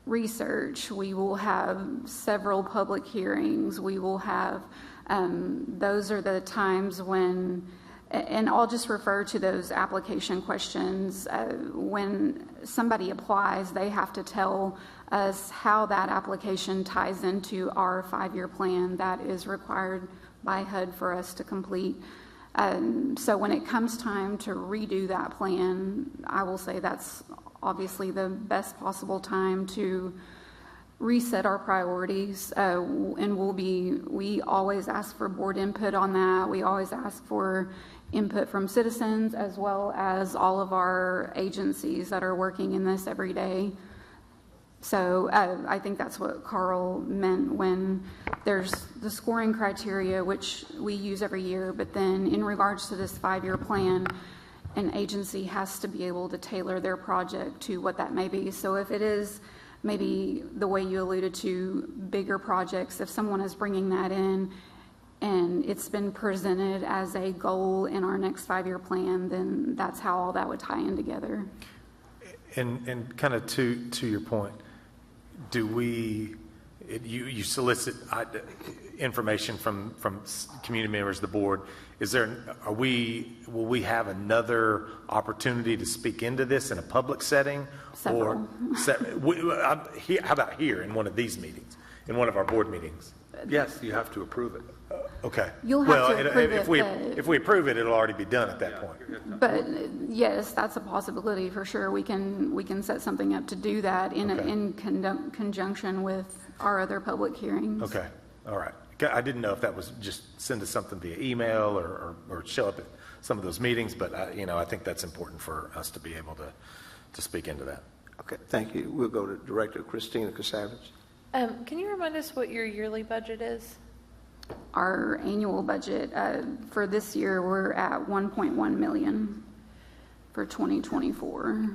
research. We will have several public hearings. We will have, those are the times when, and I'll just refer to those application questions. When somebody applies, they have to tell us how that application ties into our 5-year plan that is required by HUD for us to complete. So when it comes time to redo that plan, I will say that's obviously the best possible time to reset our priorities, and we always ask for board input on that. We always ask for input from citizens as well as all of our agencies that are working in this every day. So I think that's what Carl meant when there's the scoring criteria, which we use every year, but then in regards to this 5-year plan, an agency has to be able to tailor their project to what that may be. So if it is maybe the way you alluded to, bigger projects, if someone is bringing that in and it's been presented as a goal in our next 5-year plan, then that's how all that would tie in together. And kind of to your point, you solicit information from community members of the board. Will we have another opportunity to speak into this in a public setting? Several. How about here in one of these meetings, in one of our board meetings? Yes, you have to approve it. Okay. You'll have to approve if we approve it, it'll already be done at that point. But yes, that's a possibility for sure. We can set something up to do that in conjunction with our other public hearings. Okay. All right. I didn't know if that was just send us something via email or show up at some of those meetings, but I think that's important for us to be able to speak into that. Okay, thank you. We'll go to Director Christina Casavage. Can you remind us what your yearly budget is? Our annual budget for this year, we're at 1.1 million for 2024.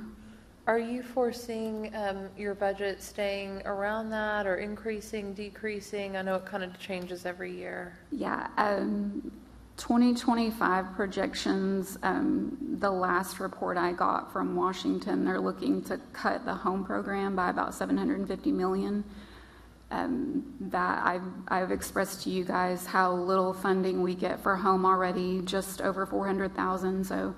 Are you foreseeing your budget staying around that or increasing, decreasing? I know it kind of changes every year. Yeah, 2025 projections, the last report I got from Washington, they're looking to cut the HOME program by about $750 million. That I've expressed to you guys how little funding we get for HOME already, just over $400,000. So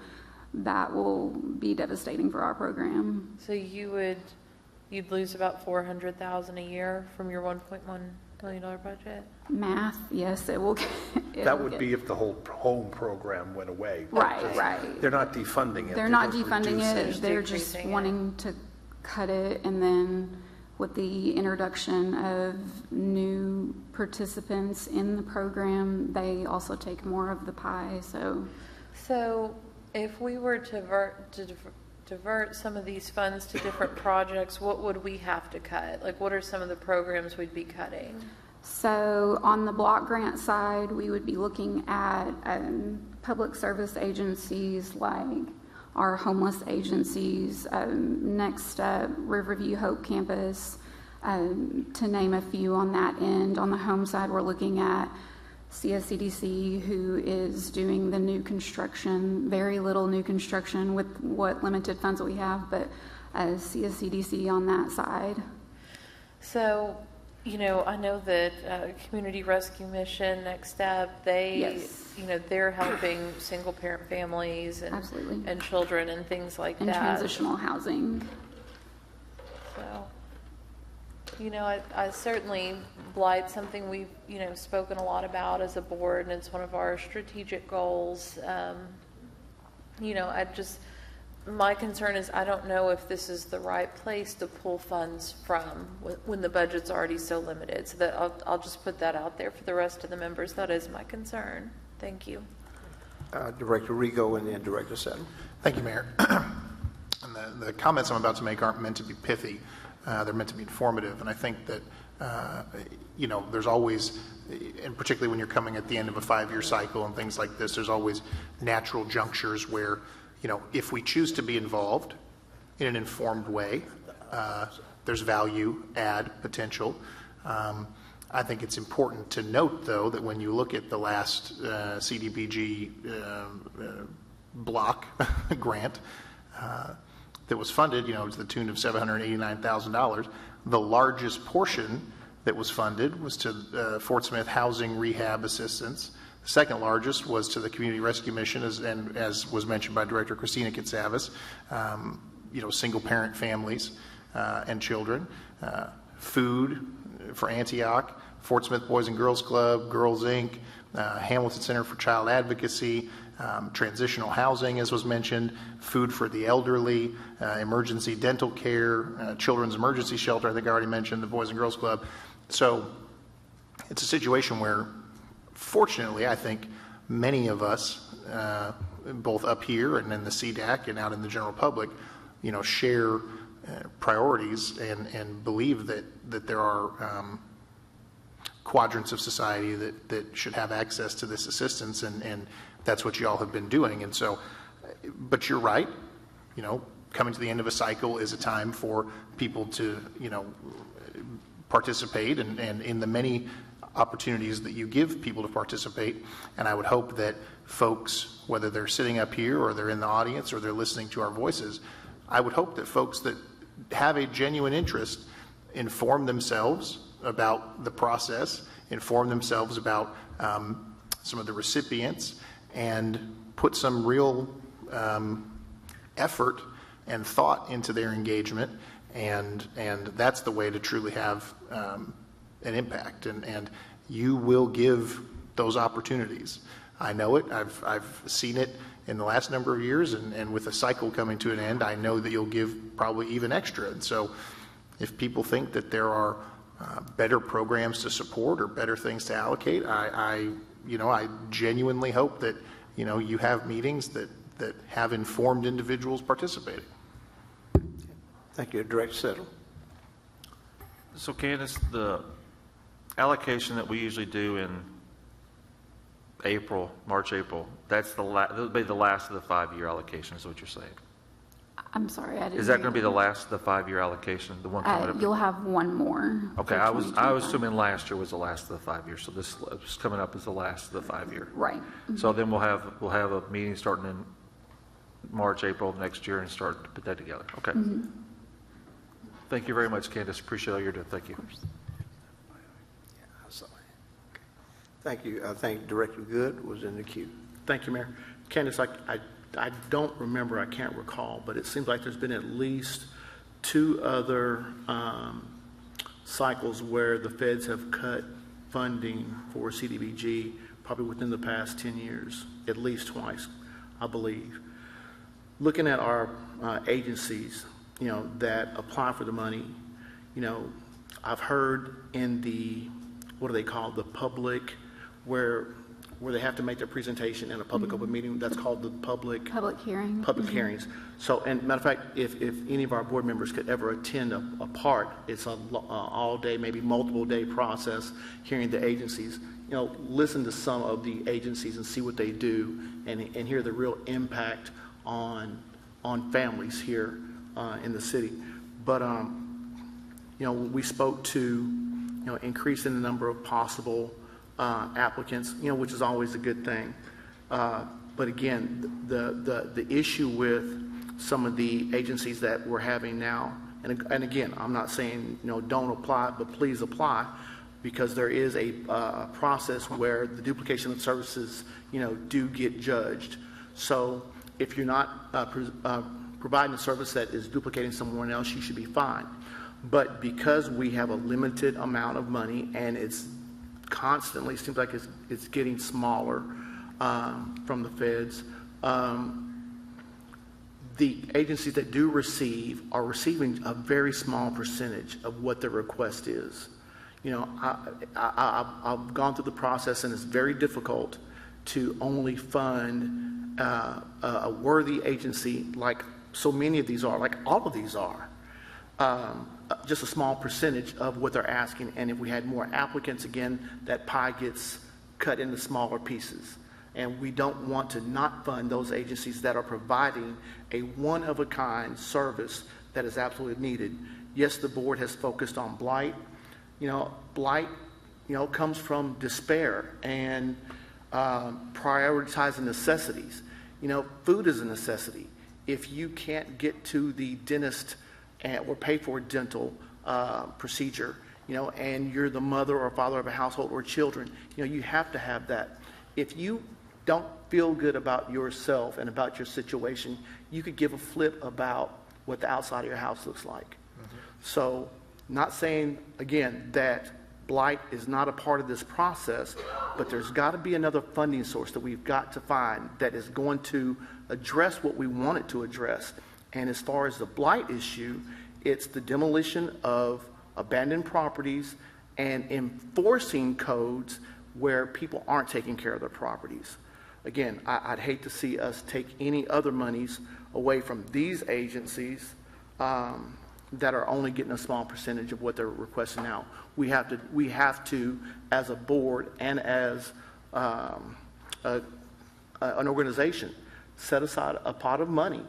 that will be devastating for our program. So you'd lose about $400,000 a year from your $1.1 million budget? Math, yes, it will. That would be if the whole HOME program went away. Right. They're not defunding it. They're not defunding reducing it. They're just wanting to cut it, and then with the introduction of new participants in the program, they also take more of the pie. So if we were to divert some of these funds to different projects, what would we have to cut? Like, what are some of the programs we'd be cutting? So on the block grant side, we would be looking at public service agencies like our homeless agencies, Next Step, Riverview Hope Campus, to name a few on that end. On the home side, we're looking at CSCDC, who is doing the new construction, very little new construction with what limited funds that we have, but CSCDC on that side. So, I know that Community Rescue Mission, Next Step, they're helping single parent families and Absolutely. And children and things like and that. And transitional housing. So, I certainly, Blight's something we've, spoken a lot about as a board, and it's one of our strategic goals. my concern is I don't know if this is the right place to pull funds from when the budget's already so limited. So that I'll just put that out there for the rest of the members. That is my concern. Thank you. Director Rigo and then Director Settle. Thank you, Mayor. And the comments I'm about to make aren't meant to be pithy. They're meant to be informative. And I think that, there's always, and particularly when you're coming at the end of a 5-year cycle and things like this, there's always natural junctures where, if we choose to be involved in an informed way, there's value add potential. I think it's important to note, though, that when you look at the last CDBG block grant that was funded, to the tune of $789,000, the largest portion that was funded was to Fort Smith Housing Rehab Assistance. The second largest was to the Community Rescue Mission, as was mentioned by Director Christina Katsavis, single-parent families and children, food for Antioch, Fort Smith Boys and Girls Club, Girls Inc., Hamilton Center for Child Advocacy, transitional housing, as was mentioned, food for the elderly, emergency dental care, children's emergency shelter, I think I already mentioned, the Boys and Girls Club. So it's a situation where, fortunately, I think many of us, both up here and in the CDAC and out in the general public, share priorities and believe that there are quadrants of society that should have access to this assistance, and that's what you all have been doing. And so, but you're right, coming to the end of a cycle is a time for people to, participate and in the many opportunities that you give people to participate. And I would hope that folks, whether they're sitting up here or they're in the audience or they're listening to our voices, I would hope that folks that have a genuine interest inform themselves about the process, inform themselves about some of the recipients, and put some real effort and thought into their engagement, and that's the way to truly have an impact, and you will give those opportunities. I know it. I've seen it in the last number of years, and with the cycle coming to an end, I know that you'll give probably even extra. And so if people think that there are better programs to support or better things to allocate, I genuinely hope that you have meetings that have informed individuals participating. Thank you. Director Settle. So Candace, the allocation that we usually do in March, April, that'll be the last of the 5-year allocation, is what you're saying? I'm sorry, I didn't. Is that going to be the last of the 5-year allocation, the one coming up? You'll have one more. Okay, I was assuming last year was the last of the 5 years, so this is coming up as the last of the 5-year. Right. Mm-hmm. So then we'll have a meeting starting in March, April of next year and start to put that together. Okay. Mm-hmm. Thank you very much, Candace. Appreciate all you're doing. Thank you. Thank you. I think Director Good was in the queue. Thank you, Mayor. Candace, I don't remember, I can't recall, but it seems like there's been at least 2 other cycles where the feds have cut funding for CDBG, probably within the past 10 years, at least twice, I believe. Looking at our agencies, that apply for the money, I've heard in the, what do they call, the public, where they have to make their presentation in a public open meeting. That's called the public hearing. Public hearings. So, and matter of fact, if any of our board members could ever attend a part, it's a all day, maybe multiple day process, hearing the agencies. Listen to some of the agencies and see what they do, and hear the real impact on families here in the city. But we spoke to increasing the number of possible applicants, which is always a good thing. But again, the issue with some of the agencies that we're having now, and again, I'm not saying don't apply, but please apply, because there is a process where the duplication of services do get judged. So if you're not providing a service that is duplicating someone else, you should be fined. But because we have a limited amount of money, and it's constantly seems like it's getting smaller from the feds, the agencies that do receive are receiving a very small percentage of what their request is. You know, I've gone through the process, and it's very difficult to only fund a worthy agency like so many of these are, like all of these are. Just a small percentage of what they're asking, and if we had more applicants, again, that pie gets cut into smaller pieces. And we don't want to not fund those agencies that are providing a one-of-a-kind service that is absolutely needed. Yes, the board has focused on blight. You know, blight, you know, comes from despair and prioritizing necessities. You know, food is a necessity. If you can't get to the dentist or pay for a dental procedure, you know, and you're the mother or father of a household or children, you know, you have to have that. If you don't feel good about yourself and about your situation, you could give a flip about what the outside of your house looks like. Mm-hmm. So, not saying, again, that blight is not a part of this process, but there's got to be another funding source that we've got to find that is going to address what we want it to address. And as far as the blight issue, it's the demolition of abandoned properties and enforcing codes where people aren't taking care of their properties. Again, I'd hate to see us take any other monies away from these agencies that are only getting a small percentage of what they're requesting now. We have to, as a board and as an organization, set aside a pot of money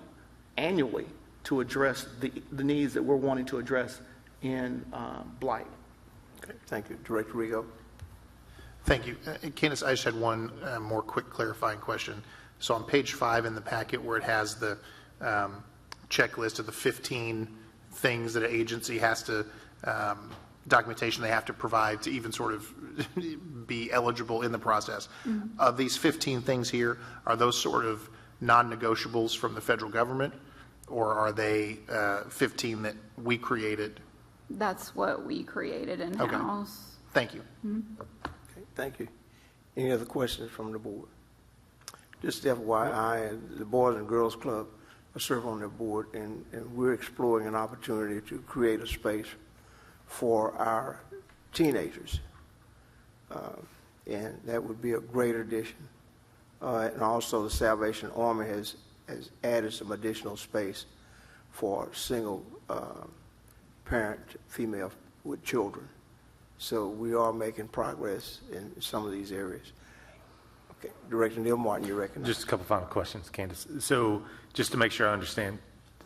annually to address the needs that we're wanting to address in blight. Okay, thank you. Director Rigo. Thank you. Candace, I just had one more quick clarifying question. So on page 5 in the packet where it has the checklist of the 15 things that an agency has to, documentation they have to provide to even sort of be eligible in the process. Mm-hmm. Of these 15 things here, are those sort of non-negotiables from the federal government, or are they 15 that we created? That's what we created in-house. Okay. Thank you. Mm-hmm. Okay, thank you. Any other questions from the board? Just FYI, and the Boys and Girls Club serve on their board, and we're exploring an opportunity to create a space for our teenagers. And that would be a great addition. And also the Salvation Army has added some additional space for single parent female with children. So we are making progress in some of these areas. Okay, Director Neil Martin, you recognize. Just a couple final questions, Candace. So just to make sure I understand,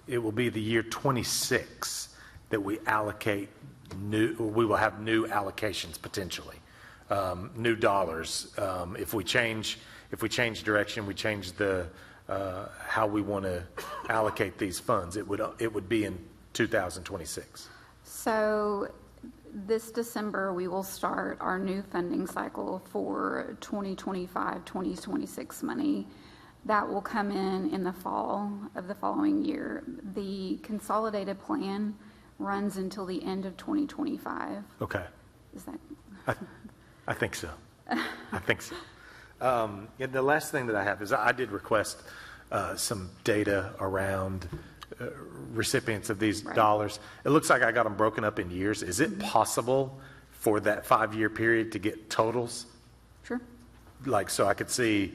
it will be the year 26 that we allocate we will have new allocations potentially, new dollars. If we change direction, we change the how we want to allocate these funds. It would be in 2026. So this December, we will start our new funding cycle for 2025-2026 money. That will come in the fall of the following year. The consolidated plan runs until the end of 2025. Okay. Is that? I think so. I think so. And the last thing that I have is I did request some data around recipients of these dollars. It looks like I got them broken up in years. Is it possible for that 5-year period to get totals? Sure. Like, so I could see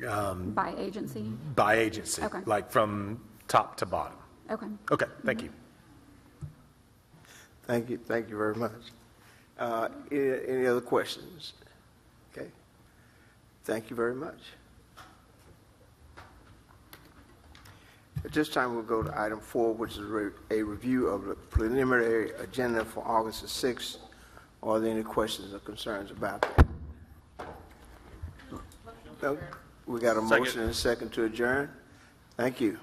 by agency? By agency. Okay. Like from top to bottom. Okay. Okay, thank you. Thank you very much. Any other questions? Okay. Thank you very much. At this time, we'll go to item 4, which is a review of the preliminary agenda for August the 6th. Are there any questions or concerns about that? No? We got a motion and a second to adjourn. Thank you.